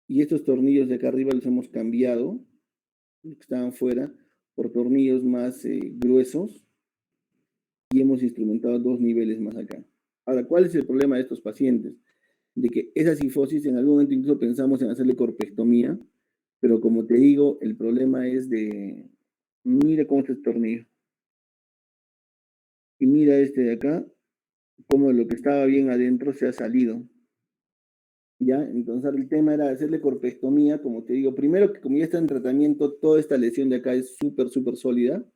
y estos tornillos de acá arriba los hemos cambiado, los que estaban fuera, por tornillos más gruesos y hemos instrumentado dos niveles más acá. Ahora, ¿cuál es el problema de estos pacientes? De que esa sifosis en algún momento incluso pensamos en hacerle corpectomía, pero como te digo, el problema es mira cómo está este tornillo. Y mira este de acá, cómo lo que estaba bien adentro se ha salido. ¿Ya? Entonces el tema era hacerle corpectomía, como te digo, primero que como ya está en tratamiento, toda esta lesión de acá es súper, súper sólida.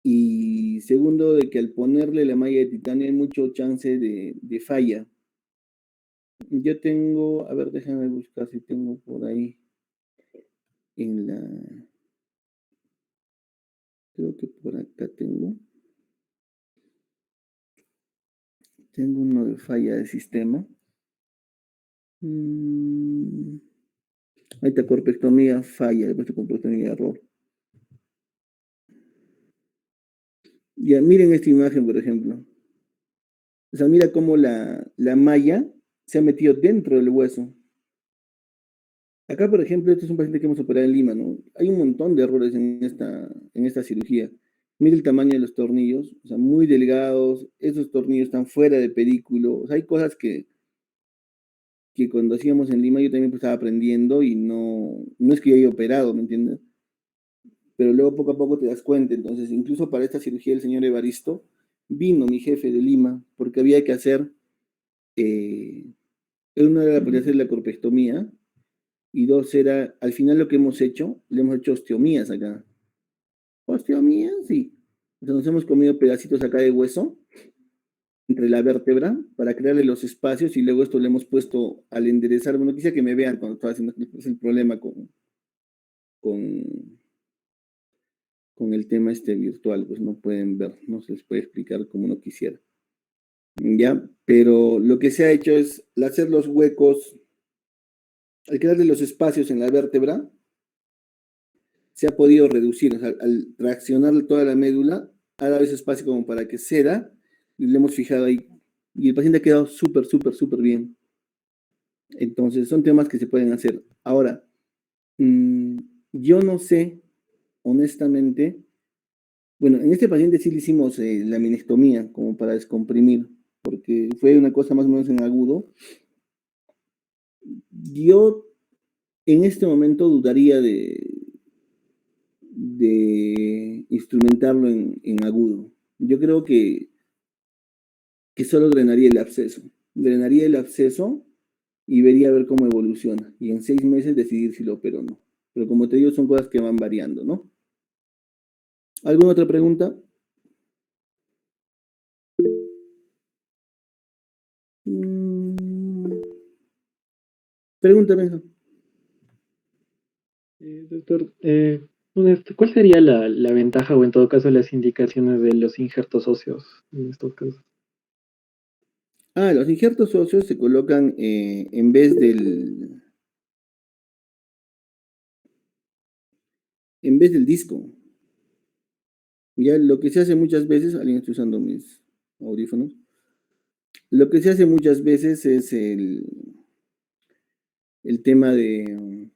Y segundo, de que al ponerle la malla de titanio hay mucho chance de falla. Yo tengo, a ver, déjame buscar si tengo por ahí en la, creo que por acá tengo uno de falla de sistema. Ahí está, corpectomía falla, después de corpectomía error. Ya, miren esta imagen, por ejemplo. O sea, mira cómo la malla se ha metido dentro del hueso. Acá, por ejemplo, este es un paciente que hemos operado en Lima, ¿no? Hay un montón de errores en esta cirugía. Mira el tamaño de los tornillos, o sea, muy delgados, esos tornillos están fuera de pedículo. O sea, hay cosas que cuando hacíamos en Lima yo también pues, estaba aprendiendo y no es que yo haya operado, ¿me entiendes? Pero luego poco a poco te das cuenta. Entonces, incluso para esta cirugía del señor Evaristo, vino mi jefe de Lima, porque había que hacer, una era para hacer la corpectomía, y dos era, al final lo que hemos hecho, le hemos hecho osteomías acá. ¿Osteomías? Sí. Entonces nos hemos comido pedacitos acá de hueso, entre la vértebra, para crearle los espacios, y luego esto le hemos puesto al enderezar. Bueno, quisiera que me vean cuando estaba haciendo, es el problema con, con el tema este virtual, pues no pueden ver, no se les puede explicar como uno quisiera. ¿Ya? Pero lo que se ha hecho es hacer los huecos, al crearle los espacios en la vértebra, se ha podido reducir, o sea, al traccionar toda la médula, ha dado ese espacio como para que ceda, y le hemos fijado ahí, y el paciente ha quedado súper, súper, súper bien. Entonces, son temas que se pueden hacer. Ahora, yo no sé, honestamente, bueno, en este paciente sí le hicimos la minectomía, como para descomprimir, porque fue una cosa más o menos en agudo. Yo en este momento dudaría de instrumentarlo en agudo. Yo creo que solo drenaría el absceso. Drenaría el absceso y vería a ver cómo evoluciona. Y en 6 meses decidir si lo opero o no. Pero como te digo, son cosas que van variando, ¿no? ¿Alguna otra pregunta? Pregúntame. Doctor, ¿cuál sería la ventaja o en todo caso las indicaciones de los injertos óseos en estos casos? Los injertos óseos se colocan en vez del disco. Ya lo que se hace muchas veces, alguien está usando mis audífonos, lo que se hace muchas veces es el tema de,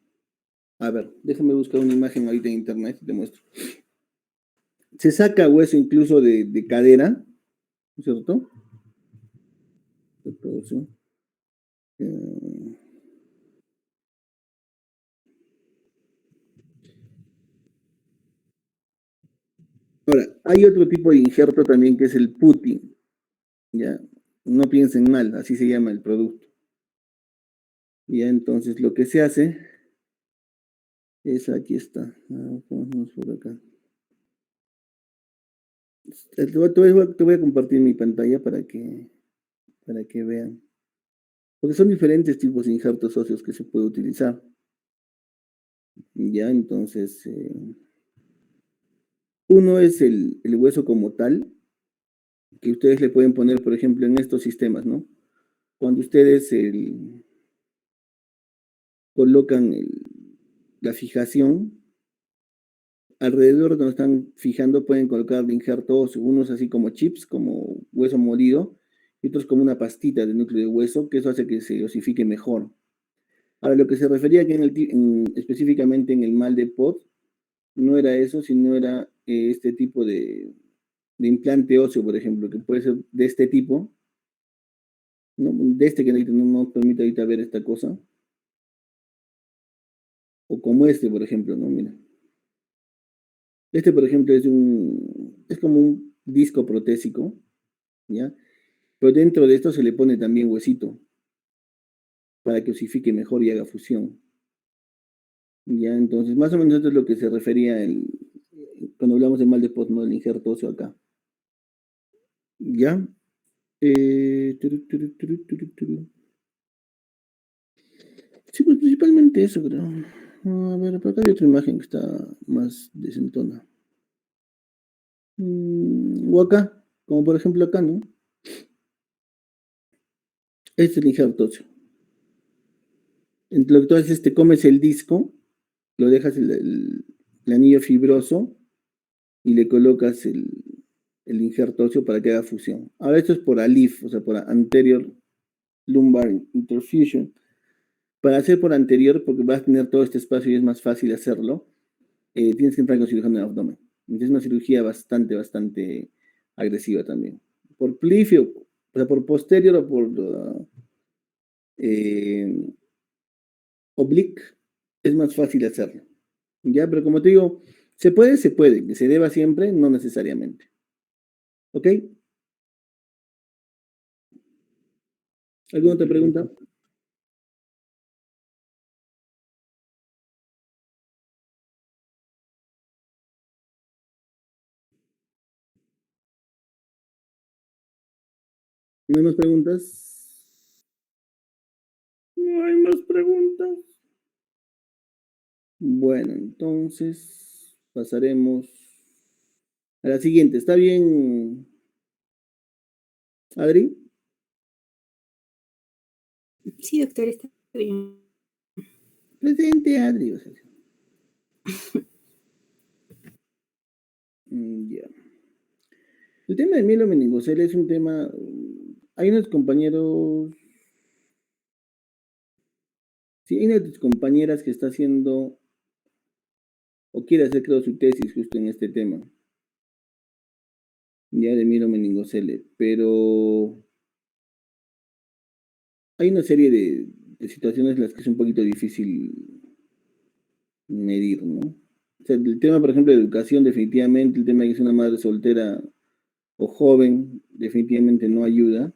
a ver, déjame buscar una imagen ahorita en internet y te muestro. Se saca hueso incluso de cadera, ¿no es cierto? Ahora, hay otro tipo de injerto también que es el putting, ¿ya? No piensen mal, así se llama el producto. Ya, entonces lo que se hace es, aquí está, vamos por acá. Te voy a compartir mi pantalla para que vean. Porque son diferentes tipos de injertos óseos que se puede utilizar. Ya, entonces, uno es el hueso como tal, que ustedes le pueden poner, por ejemplo, en estos sistemas, ¿no? Cuando ustedes colocan la fijación, alrededor donde están fijando pueden colocar de injerto óseo, unos así como chips, como hueso molido, y otros como una pastita de núcleo de hueso, que eso hace que se osifique mejor. Ahora, lo que se refería que específicamente en el mal de Pot, no era eso, sino era este tipo de implante óseo, por ejemplo, que puede ser de este tipo, ¿no? De este que no nos permite ahorita ver esta cosa, o como este, por ejemplo, ¿no? Mira. Este, por ejemplo, es como un disco protésico, ¿ya? Pero dentro de esto se le pone también huesito para que osifique mejor y haga fusión. Ya, entonces, más o menos esto es lo que se refería cuando hablamos de mal de Pot, ¿no? El injerto óseo acá. ¿Ya? Turu. Sí, pues principalmente eso, creo. A ver, por acá hay otra imagen que está más desentona. O acá, como por ejemplo acá, ¿no? Este es el injerto óseo. Lo que tú haces, te comes el disco, lo dejas el anillo fibroso y le colocas el injerto óseo para que haga fusión. Ahora esto es por ALIF, o sea, por Anterior Lumbar Interfusion. Para hacer por anterior, porque vas a tener todo este espacio y es más fácil hacerlo, tienes que entrar con cirujano de abdomen. Entonces es una cirugía bastante, bastante agresiva también. Por plifio, o sea, por posterior o por eh, oblique, es más fácil hacerlo. ¿Ya? Pero como te digo, se puede, que se deba siempre, no necesariamente. ¿Ok? ¿Alguna otra pregunta? ¿No hay más preguntas? No hay más preguntas. Bueno, entonces pasaremos a la siguiente. ¿Está bien, Adri? Sí, doctor, está bien. Presente, Adri. O sea, ya. El tema del mielomeningocele es un tema, hay unos compañeros, sí, hay una de tus compañeras que está haciendo, o quiere hacer creo su tesis justo en este tema, ya de mielomeningocele, pero hay una serie de situaciones en las que es un poquito difícil medir, ¿no? O sea, el tema, por ejemplo, de educación, definitivamente, el tema de que es una madre soltera o joven, definitivamente no ayuda,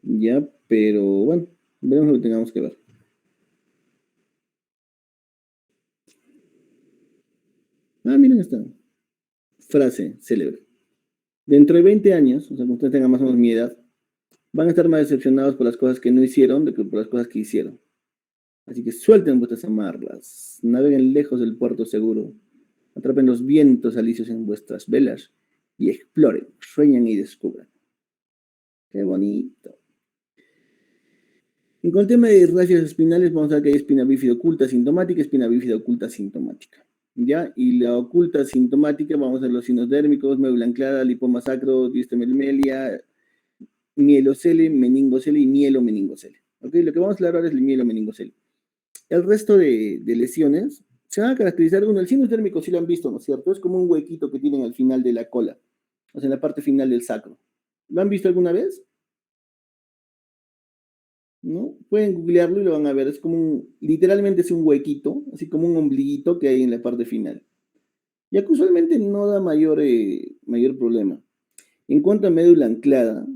ya, pero bueno, veremos lo que tengamos que ver. Ah, miren esta frase célebre. Dentro de 20 años, o sea, cuando ustedes tengan más o menos mi edad, van a estar más decepcionados por las cosas que no hicieron de que por las cosas que hicieron. Así que suelten vuestras amarras, naveguen lejos del puerto seguro, atrapen los vientos alicios en vuestras velas y exploren, sueñen y descubran. Qué bonito. Y con el tema de rasgos espinales, vamos a ver que hay espina bífida oculta sintomática, espina bífida oculta sintomática. ¿Ya? Y la oculta sintomática, vamos a ver los signos dérmicos, médula anclada, lipoma sacro, distemelmelia, mielocele, meningocele y mielomeningocele. ¿Ok? Lo que vamos a hablar ahora es el mielomeningocele. El resto de lesiones se van a caracterizar, bueno, el sinus dérmico sí lo han visto, ¿no es cierto? Es como un huequito que tienen al final de la cola, o sea, en la parte final del sacro. ¿Lo han visto alguna vez? ¿No? Pueden googlearlo y lo van a ver. Es como literalmente es un huequito, así como un ombliguito que hay en la parte final. Ya que usualmente no da mayor problema. En cuanto a médula anclada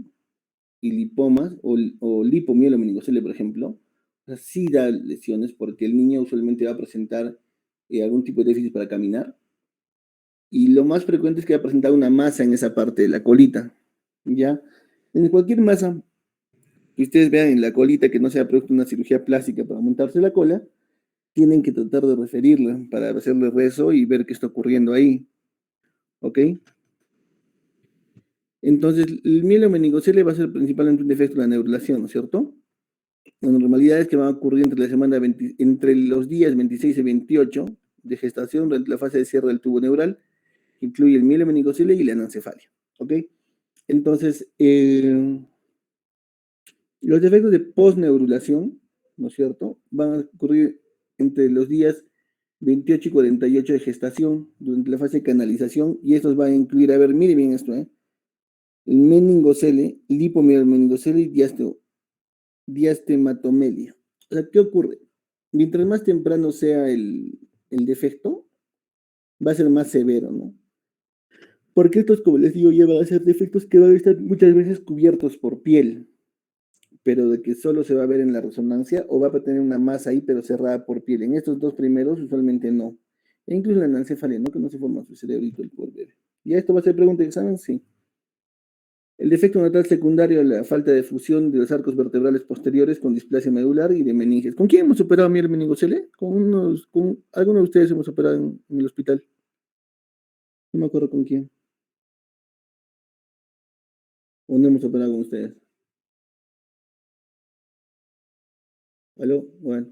y lipomas, o lipomielomenincocele, por ejemplo, o sea, sí da lesiones porque el niño usualmente va a presentar algún tipo de déficit para caminar. Y lo más frecuente es que va a presentar una masa en esa parte de la colita. ¿Ya? En cualquier masa que ustedes vean en la colita que no sea producto de una cirugía plástica para aumentarse la cola, tienen que tratar de referirla para hacerle rezo y ver qué está ocurriendo ahí. ¿Ok? Entonces, el mielomeningocele va a ser principalmente un defecto de la neurulación, ¿no es cierto? La normalidad es que van a ocurrir entre la semana entre los días 26 y 28 de gestación durante la fase de cierre del tubo neural, que incluye el mielomeningocele y la anencefalia. ¿Ok? Entonces, los defectos de postneurulación, ¿no es cierto?, van a ocurrir entre los días 28 y 48 de gestación, durante la fase de canalización, y estos van a incluir, a ver, miren bien esto, el meningocele, lipomielmeningocele y diastematomelia. O sea, ¿qué ocurre? Mientras más temprano sea el defecto, va a ser más severo, ¿no? Porque estos, como les digo, ya van a ser defectos que van a estar muchas veces cubiertos por piel, pero de que solo se va a ver en la resonancia o va a tener una masa ahí, pero cerrada por piel. En estos dos primeros, usualmente no. E incluso en la anencefalia, ¿no? Que no se forma su cerebrito el bebé. ¿Y esto va a ser pregunta de examen? Sí. El defecto natal secundario, la falta de fusión de los arcos vertebrales posteriores con displasia medular y de meninges. ¿Con quién hemos operado miel meningocele? Con algunos de ustedes hemos operado en el hospital. No me acuerdo con quién. ¿O no hemos operado con ustedes? ¿Aló? Bueno.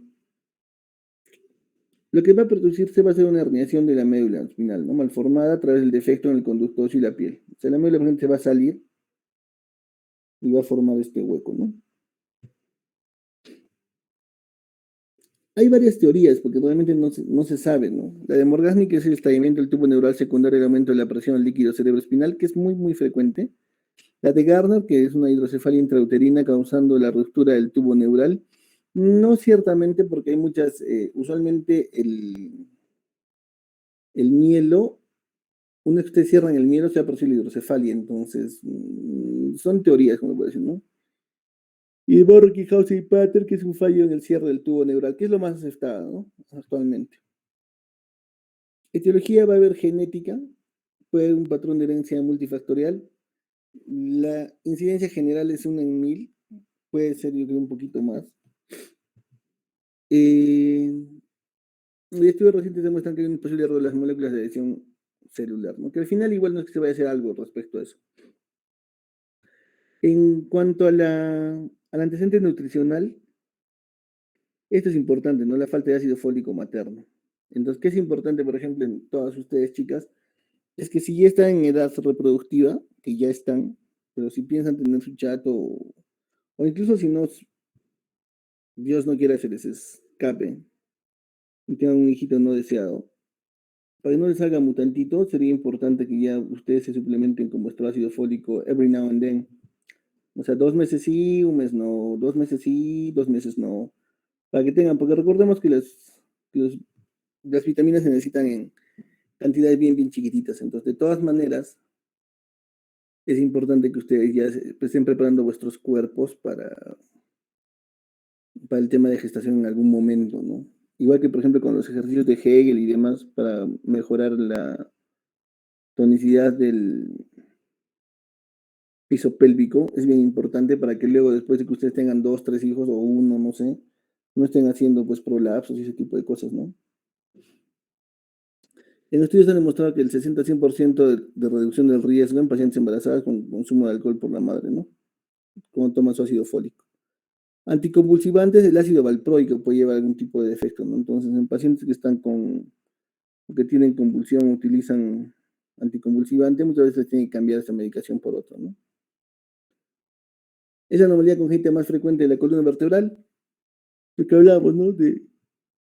Lo que va a producirse va a ser una herniación de la médula espinal, ¿no? Malformada a través del defecto en el conducto óseo y la piel. O sea, la médula se va a salir y va a formar este hueco, ¿no? Hay varias teorías, porque realmente no se sabe, ¿no? La de Morgagni, que es el estallamiento del tubo neural secundario y el aumento de la presión al líquido cerebroespinal, que es muy, muy frecuente. La de Gardner, que es una hidrocefalia intrauterina causando la ruptura del tubo neural. No ciertamente, porque hay muchas, usualmente el mielo, una vez que ustedes cierran el mielo, se va a producir la hidrocefalia, entonces son teorías, como puedo decir, ¿no? Y Borky, House y Pater, que es un fallo en el cierre del tubo neural, que es lo más aceptado, ¿no? Actualmente. Etiología va a haber genética, puede haber un patrón de herencia multifactorial. La incidencia general es 1 en 1000, puede ser yo creo un poquito más. Estudios recientes demuestran que hay un posible error de las moléculas de adhesión celular, ¿no? Que al final igual no es que se vaya a hacer algo respecto a eso. En cuanto al antecedente nutricional, esto es importante, ¿no? La falta de ácido fólico materno. Entonces, ¿qué es importante, por ejemplo, en todas ustedes, chicas? Es que si ya están en edad reproductiva, que ya están, pero si piensan tener su chato, o incluso si no, Dios no quiera se les escape y tengan un hijito no deseado, para que no les salga mutantito, sería importante que ya ustedes se suplementen con vuestro ácido fólico every now and then. O sea, 2 meses sí, un mes no, 2 meses sí, 2 meses no. Para que tengan, porque recordemos que las vitaminas se necesitan en cantidades bien, bien chiquititas. Entonces, de todas maneras, es importante que ustedes ya estén preparando vuestros cuerpos para el tema de gestación en algún momento, ¿no? Igual que, por ejemplo, con los ejercicios de Hegel y demás, para mejorar la tonicidad del piso pélvico, es bien importante para que luego, después de que ustedes tengan 2, 3 hijos o uno, no sé, no estén haciendo pues prolapsos y ese tipo de cosas, ¿no? En estudios han demostrado que el 60-100% de reducción del riesgo en pacientes embarazadas con consumo de alcohol por la madre, ¿no? Cuando toman su ácido fólico. Anticonvulsivantes, el ácido valproico puede llevar algún tipo de efecto, ¿no? Entonces, en pacientes que están que tienen convulsión, utilizan anticonvulsivante, muchas veces tienen que cambiar esta medicación por otra, ¿no? Es la anomalía congénita más frecuente de la columna vertebral, lo que hablábamos, ¿no?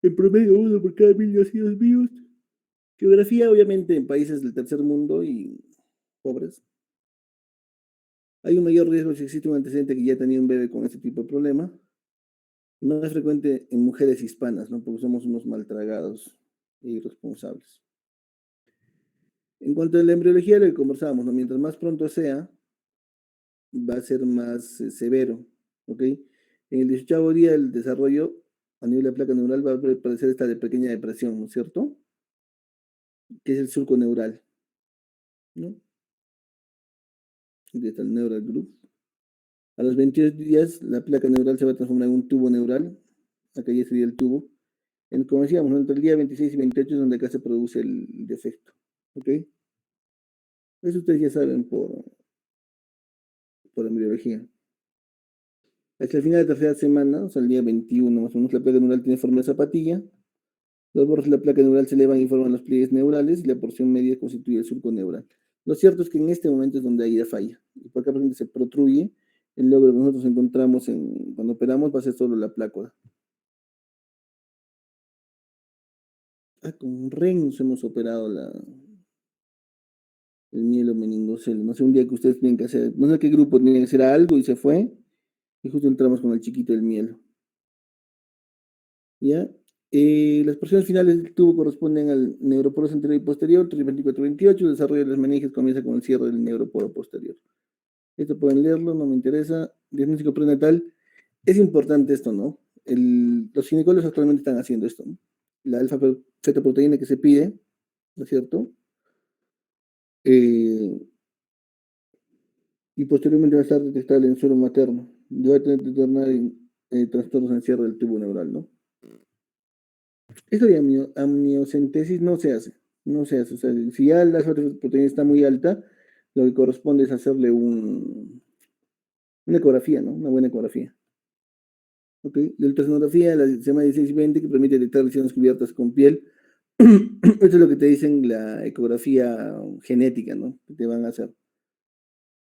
En promedio 1 por cada 1000 nacidos vivos. Geografía, obviamente, en países del tercer mundo y pobres. Hay un mayor riesgo si existe un antecedente que ya tenía un bebé con este tipo de problema. Más frecuente en mujeres hispanas, ¿no? Porque somos unos maltragados e irresponsables. En cuanto a la embriología, lo que conversábamos, ¿no? Mientras más pronto sea, va a ser más severo, ¿ok? En el 18º día del desarrollo, a nivel de placa neural, va a aparecer esta de pequeña depresión, ¿no es cierto? Que es el surco neural, ¿no? Aquí está el neural groove. A los 22 días, la placa neural se va a transformar en un tubo neural. Acá ya sería el tubo. Como decíamos, entre el día 26 y 28 es donde acá se produce el defecto. ¿Ok? Eso ustedes ya saben por embriología. Hasta el final de la tercera semana, o sea, el día 21 más o menos, la placa neural tiene forma de zapatilla. Los bordes de la placa neural se elevan y forman los pliegues neurales y la porción media constituye el surco neural. Lo cierto es que en este momento es donde ahí la falla. Y por acá se protruye. El logro que nosotros encontramos cuando operamos va a ser solo la plácula. Con RENS hemos operado el mielo meningocele. No sé, un día que ustedes tienen que hacer, no sé qué grupo tenía que hacer algo y se fue. Y justo entramos con el chiquito del mielo. ¿Ya? Las porciones finales del tubo corresponden al neuroporo anterior y posterior, 324-28. El desarrollo de las meninges comienza con el cierre del neuroporo posterior. Esto pueden leerlo, no me interesa. Diagnóstico prenatal. Es importante esto, ¿no? Los ginecólogos actualmente están haciendo esto, ¿no? La alfa-fetoproteína que se pide, ¿no es cierto? Y posteriormente va a estar detectable en suelo materno. Y va a tener que determinar trastornos en cierre del tubo neural, ¿no? Esto de amniocentesis no se hace. No se hace. O sea, si ya la proteína está muy alta, lo que corresponde es hacerle una ecografía, ¿no? Una buena ecografía. ¿Ok? La ultrasonografía, la se llama 1620, que permite detectar lesiones cubiertas con piel. Esto es lo que te dicen la ecografía genética, ¿no? Que te van a hacer.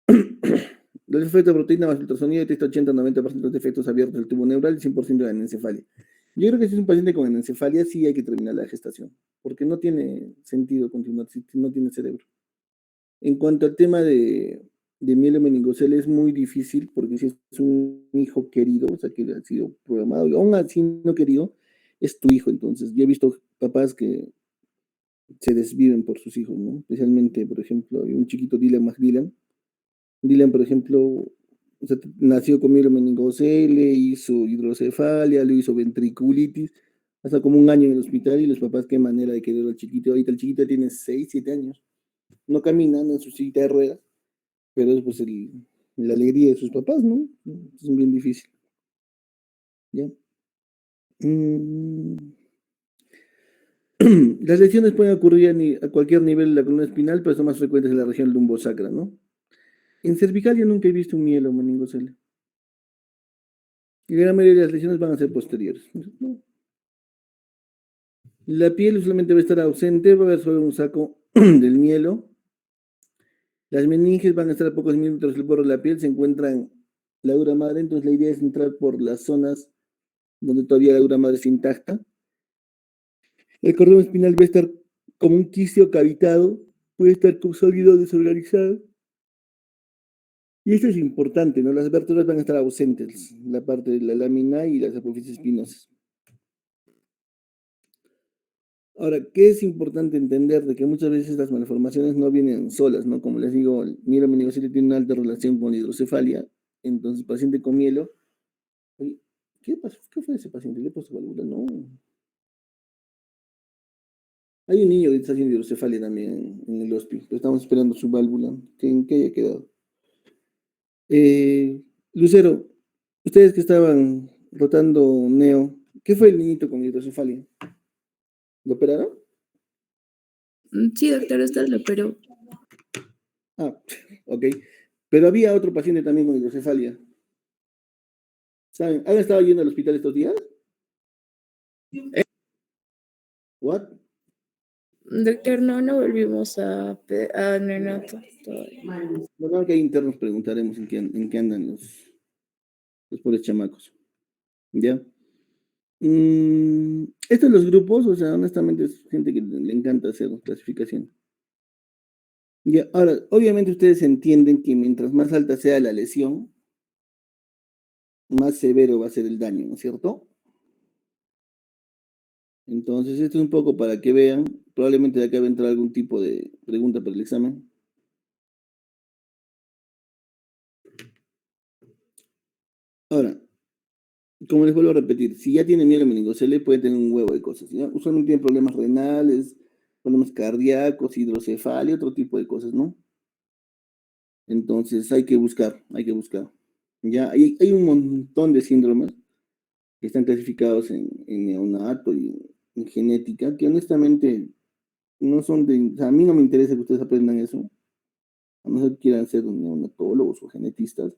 El efecto de proteína más ultrasonido detecta 80-90% de efectos abiertos del tubo neural y 100% de anencefalia. Yo creo que si es un paciente con anencefalia, sí hay que terminar la gestación, porque no tiene sentido continuar si no tiene cerebro. En cuanto al tema de mielomeningocele, es muy difícil, porque si es un hijo querido, o sea, que ha sido programado, y aún así no querido, es tu hijo. Entonces, yo he visto papás que se desviven por sus hijos, ¿no? Especialmente, por ejemplo, hay un chiquito Dylan McDillan. Dylan, por ejemplo, o sea, nació con mielomeningocele, hizo hidrocefalia, le hizo ventriculitis, hasta como un año en el hospital, y los papás, qué manera de querer al chiquito. Ahorita el chiquito tiene 6, 7 años. No camina, anda en su silla de ruedas, pero es pues la alegría de sus papás, ¿no? Es bien difícil. ¿Ya? Las lesiones pueden ocurrir a cualquier nivel de la columna espinal, pero son más frecuentes en la región lumbosacra, ¿no? En cervical yo nunca he visto un mielomeningocele. Y la gran mayoría de las lesiones van a ser posteriores. ¿No? La piel usualmente va a estar ausente, va a haber solo un saco del mielo. Las meninges van a estar a pocos milímetros del borde de la piel, se encuentran la dura madre, entonces la idea es entrar por las zonas donde todavía la dura madre está intacta. El cordón espinal va a estar como un quisio cavitado, puede estar como sólido o desorganizado. Y esto es importante, ¿no? Las vértebras van a estar ausentes, la parte de la lámina y las apófisis espinosas. Ahora, ¿qué es importante entender? De que muchas veces las malformaciones no vienen solas, ¿no? Como les digo, el mielomeningocele tiene una alta relación con la hidrocefalia, entonces paciente con mielo, oye, ¿qué pasó? ¿Qué fue ese paciente? ¿Le puso válvula? No. Hay un niño que está haciendo hidrocefalia también en el hospital, pero estamos esperando su válvula, ¿en qué haya quedado? Lucero, ustedes que estaban rotando neo, ¿qué fue el niñito con hidrocefalia? ¿Lo operaron? Sí, doctor, usted lo operó. Ah, ok. Pero había otro paciente también con hidrocefalia. ¿Saben? ¿Han estado yendo al hospital estos días? ¿What? Doctor, no volvimos a neonato todavía. Bueno, que hay internos preguntaremos en qué andan los pobres chamacos. ¿Ya? Estos los grupos, o sea, honestamente es gente que le encanta hacer clasificación. Ya, ahora, obviamente ustedes entienden que mientras más alta sea la lesión, más severo va a ser el daño, ¿no es cierto? Entonces, esto es un poco para que vean, probablemente de acá va a entrar algún tipo de pregunta para el examen. Ahora, como les vuelvo a repetir, si ya tiene mielomeningocele, puede tener un huevo de cosas, ¿ya? Usualmente tiene problemas renales, problemas cardíacos, hidrocefalia, otro tipo de cosas, ¿no? Entonces, hay que buscar, Ya, hay un montón de síndromes que están clasificados en neonato y en genética, que honestamente no son de, o sea, a mí no me interesa que ustedes aprendan eso, a no ser que quieran ser neonatólogos o genetistas,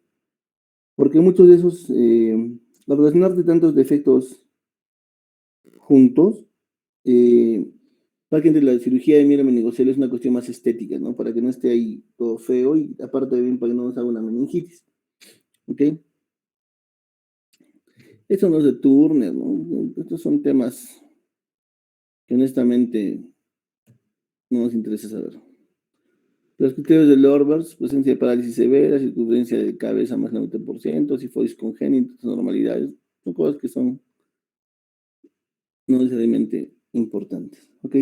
porque muchos de esos, al relacionarte tantos defectos juntos, para que entre la cirugía de mielomeningocele es una cuestión más estética, ¿no? Para que no esté ahí todo feo y aparte de bien para que no nos haga una meningitis, ¿ok? Eso no es de Turner, ¿no? Estos son temas que honestamente no nos interesa saber. Los criterios de Lorbers, presencia de parálisis severa, circunferencia de cabeza más 90%, sifosis congénita, normalidades, son cosas que son no necesariamente importantes, ¿ok?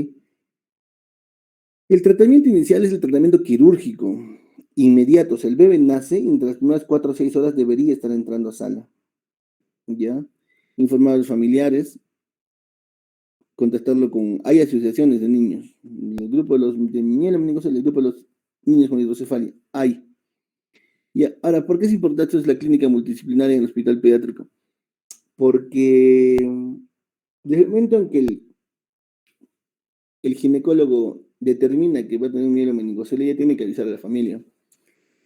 El tratamiento inicial es el tratamiento quirúrgico, inmediato, o sea, el bebé nace y entre las primeras 4 o 6 horas debería estar entrando a sala, ¿ya? Informar a los familiares, contactarlo con, hay asociaciones de niños, el grupo de los de mielomeningocele, el grupo de los niños con hidrocefalia, hay. Ya, ahora, ¿por qué es importante esto es la clínica multidisciplinaria en el hospital pediátrico? Porque desde el momento en que el ginecólogo determina que va a tener un mielomeningocele, ya tiene que avisar a la familia.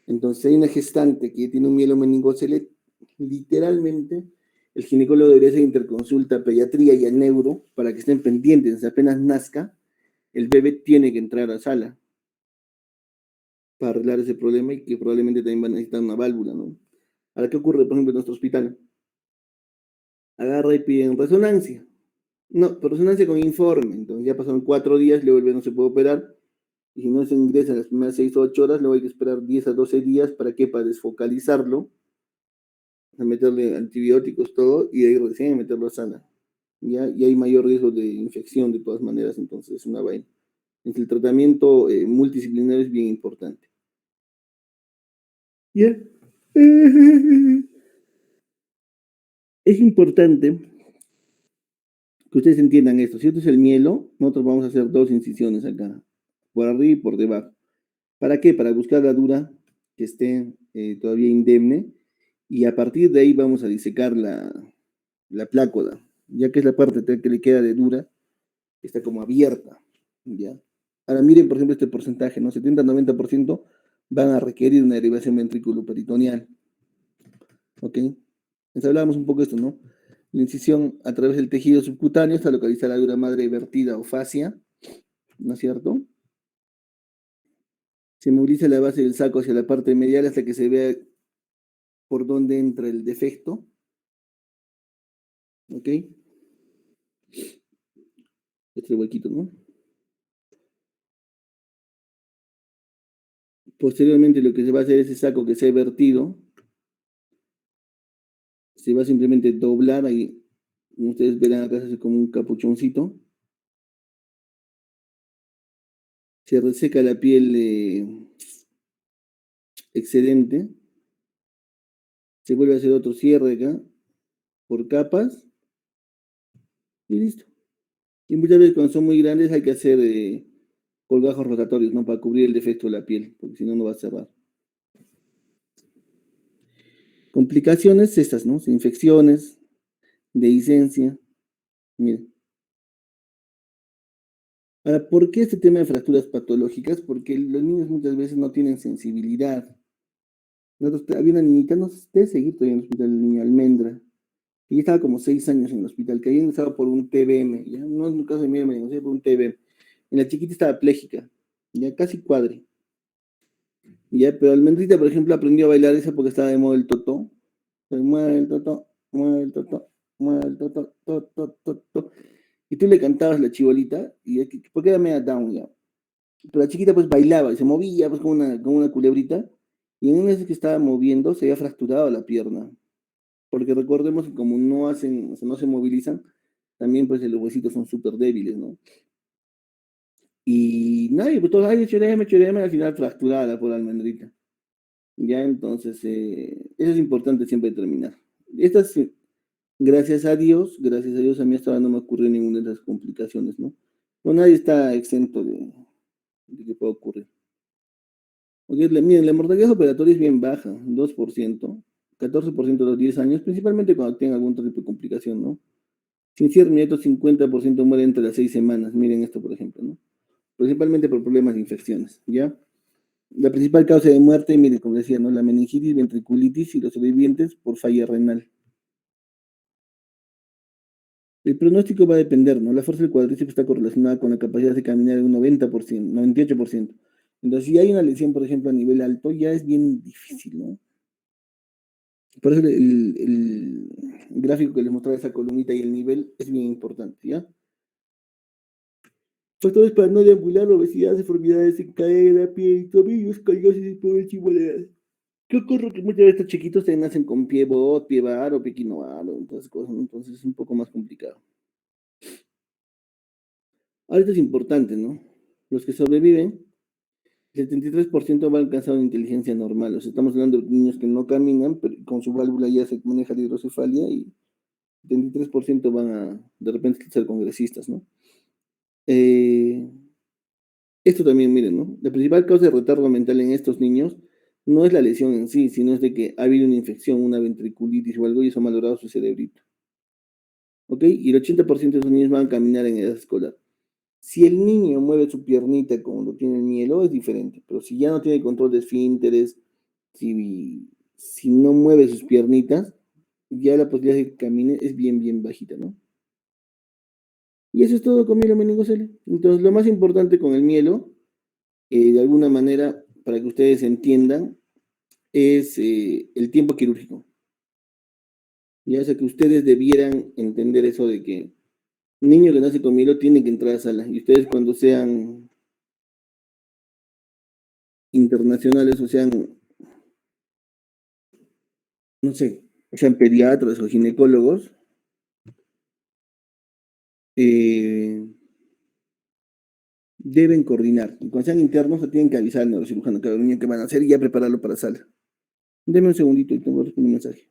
Entonces, hay una gestante que tiene un mielomeningocele, literalmente, el ginecólogo debería hacer interconsulta a pediatría y a neuro para que estén pendientes. Apenas nazca, el bebé tiene que entrar a sala para arreglar ese problema y que probablemente también va a necesitar una válvula, ¿no? Ahora, ¿qué ocurre, por ejemplo, en nuestro hospital? Agarra y piden resonancia. No, pero resonancia con informe. Entonces ya pasaron 4 días, luego el bebé no se puede operar. Y si no se ingresa en las primeras 6 o 8 horas, luego hay que esperar 10 a 12 días. ¿Para qué? Para desfocalizarlo, a meterle antibióticos, todo, y de ahí recién meterlo a sala. ¿Ya? Y hay mayor riesgo de infección de todas maneras, entonces es una vaina. Entonces, el tratamiento multidisciplinario es bien importante. ¿Ya? Es importante que ustedes entiendan esto. Si esto es el mielo, nosotros vamos a hacer 2 incisiones acá, por arriba y por debajo. ¿Para qué? Para buscar la dura que esté todavía indemne y a partir de ahí vamos a disecar la plácoda, ya que es la parte que le queda de dura, que está como abierta, ¿ya? Ahora miren, por ejemplo, este porcentaje, ¿no? 70-90% van a requerir una derivación ventrículo-peritoneal, ¿ok? Les hablábamos un poco de esto, ¿no? La incisión a través del tejido subcutáneo está localizada la dura madre vertida o fascia, ¿no es cierto? Se moviliza la base del saco hacia la parte medial hasta que se vea por dónde entra el defecto. ¿Ok? Este huequito, ¿no? Posteriormente lo que se va a hacer es ese saco que se ha vertido. Se va a simplemente doblar ahí. Como ustedes verán acá se hace como un capuchoncito. Se reseca la piel excedente. Se vuelve a hacer otro cierre acá por capas y listo. Y muchas veces cuando son muy grandes hay que hacer colgajos rotatorios, ¿no? Para cubrir el defecto de la piel, porque si no, no va a cerrar. Complicaciones estas, ¿no? Infecciones, dehiscencia. Miren. Ahora, ¿por qué este tema de fracturas patológicas? Porque los niños muchas veces no tienen sensibilidad. Nosotros, había una niñita, no sé si ustedes seguir todavía en el hospital, el niño Almendra. Ella estaba como 6 años en el hospital, que había ingresado por un TBM, ¿ya? No es un caso de miedo, no sé, por un TBM. En la chiquita estaba pléjica, ya casi cuadre. Ya, pero Almendrita, por ejemplo, aprendió a bailar esa porque estaba de moda el totó. Entonces, mueve el totó, mueve el totó, mueve el totó, totó, totó. Y tú le cantabas la chibolita, porque era media down ya. Pero la chiquita pues bailaba y se movía pues como una culebrita. Y en una vez que estaba moviendo, se había fracturado la pierna. Porque recordemos que como no hacen, o sea, no se movilizan, también pues los huesitos son súper débiles, ¿no? Y nadie, pues todos, ay, choreme, al final fracturada por la almendrita. Ya, entonces, eso es importante siempre determinar. Estas, gracias a Dios a mí hasta ahora no me ocurrió ninguna de esas complicaciones, ¿no? No, nadie está exento de que pueda ocurrir. Porque, miren, la mortalidad operatoria es bien baja, 2%, 14% a los 10 años, principalmente cuando tienen algún tipo de complicación, ¿no? Sin cierre inmediato, 50% muere entre las 6 semanas. Miren esto, por ejemplo, ¿no? Principalmente por problemas de infecciones, ¿ya? La principal causa de muerte, miren, como decía, ¿no? La meningitis, ventriculitis y los sobrevivientes por falla renal. El pronóstico va a depender, ¿no? La fuerza del cuádriceps está correlacionada con la capacidad de caminar en un 90%, 98%. Entonces, si hay una lesión, por ejemplo, a nivel alto, ya es bien difícil, ¿no? Por eso el gráfico que les mostraba esa columnita y el nivel es bien importante, ¿ya? Factores para no deambular, obesidad, deformidades en cadera, piel, tobillos, callosis por el chihuahua. ¿Qué ocurre? Que muchas veces estos chiquitos te nacen con pie bot, pie bar o pie quinoaro, entonces, cosas, entonces es un poco más complicado. Ahorita es importante, ¿no? Los que sobreviven, el 73% va a alcanzar una inteligencia normal. O sea, estamos hablando de niños que no caminan, pero con su válvula ya se maneja la hidrocefalia y el 73% van a, de repente, ser congresistas, ¿no? Esto también, miren, ¿no? La principal causa de retardo mental en estos niños no es la lesión en sí, sino es de que ha habido una infección, una ventriculitis o algo y eso ha malogrado su cerebrito. ¿Ok? Y el 80% de esos niños van a caminar en edad escolar. Si el niño mueve su piernita cuando tiene mielo, es diferente. Pero si ya no tiene control de esfínteres, si no mueve sus piernitas, ya la posibilidad de que camine es bien, bien bajita, ¿no? Y eso es todo con mielo meningocele. Entonces, lo más importante con el mielo, de alguna manera, para que ustedes entiendan, es el tiempo quirúrgico. Ya sea que ustedes debieran entender eso de que un niño que nace con mielo tiene que entrar a sala. Y ustedes cuando sean internacionales o sean, no sé, sean pediatras o ginecólogos, eh, deben coordinar. Y cuando sean internos, se tienen que avisar al neurocirujano que el niño que van a hacer y ya prepararlo para sala. Deme un segundito y tengo que responder un mensaje.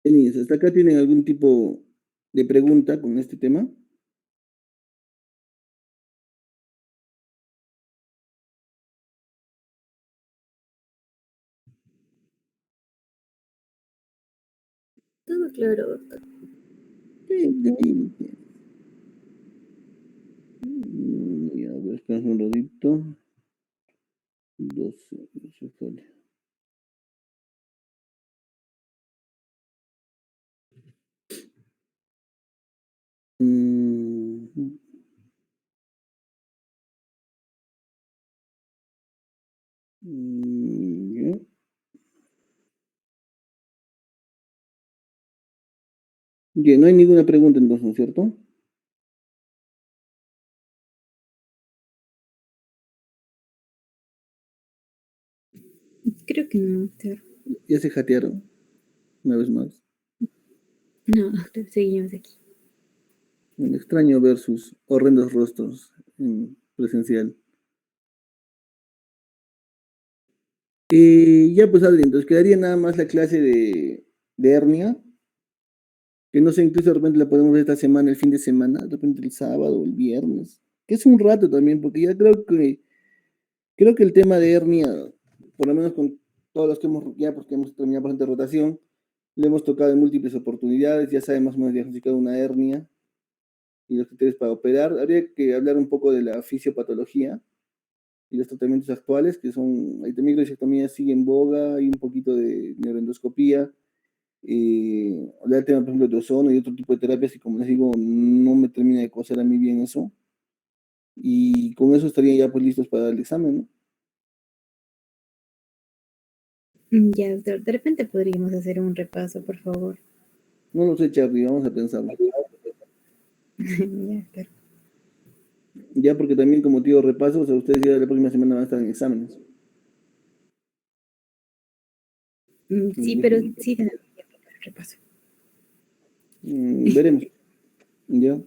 Niños, ¿hasta acá tienen algún tipo de pregunta con este tema? claro, doctor. Ya, a ver, espera un ratito. 12, se fue. Ya. Bien, no hay ninguna pregunta entonces, ¿no es cierto? Creo que no, doctor. Ya se jatearon, una vez más. No, doctor, seguimos aquí. Un extraño ver sus horrendos rostros en presencial. Ya pues, Adri, entonces quedaría nada más la clase de hernia, que no sé, incluso de repente la podemos ver esta semana, el fin de semana, de repente el sábado o el viernes, que es un rato también, porque ya creo que el tema de hernia, por lo menos con todos los que hemos, ya porque hemos terminado bastante rotación, le hemos tocado en múltiples oportunidades, ya sabe más o menos diagnosticar una hernia y los criterios para operar. Habría que hablar un poco de la fisiopatología y los tratamientos actuales, que son, la microisectomía sigue en boga, y un poquito de neuroendoscopía, hablar del tema, por ejemplo, de ozono y otro tipo de terapias, y como les digo, no me termina de coser a mí bien eso, y con eso estarían ya pues listos para el examen, ¿no? Ya, doctor, de repente podríamos hacer un repaso, por favor. No lo sé, Charlie, vamos a pensarlo. Ya, doctor. Ya, porque también como digo, repaso, o sea, ustedes ya la próxima semana van a estar en exámenes. Sí, pero sí tenemos tiempo para el repaso. Veremos. Ya,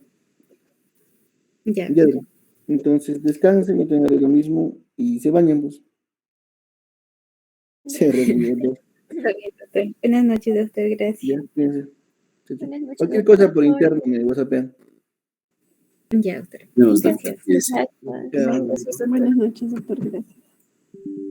Ya, ya. doctor. Entonces descansen, no tengan lo mismo y se bañan, pues. Se reunió. Está bien, doctor. Buenas noches, doctor. Ya, Gracias. fíjense. Chao, chao. Buenas noches, Cualquier doctor. cosa por interno me whatsappean. Ya, doctor. No, doctor. Gracias. Exacto. Chao. Gracias, doctor. Buenas noches, doctor. Gracias.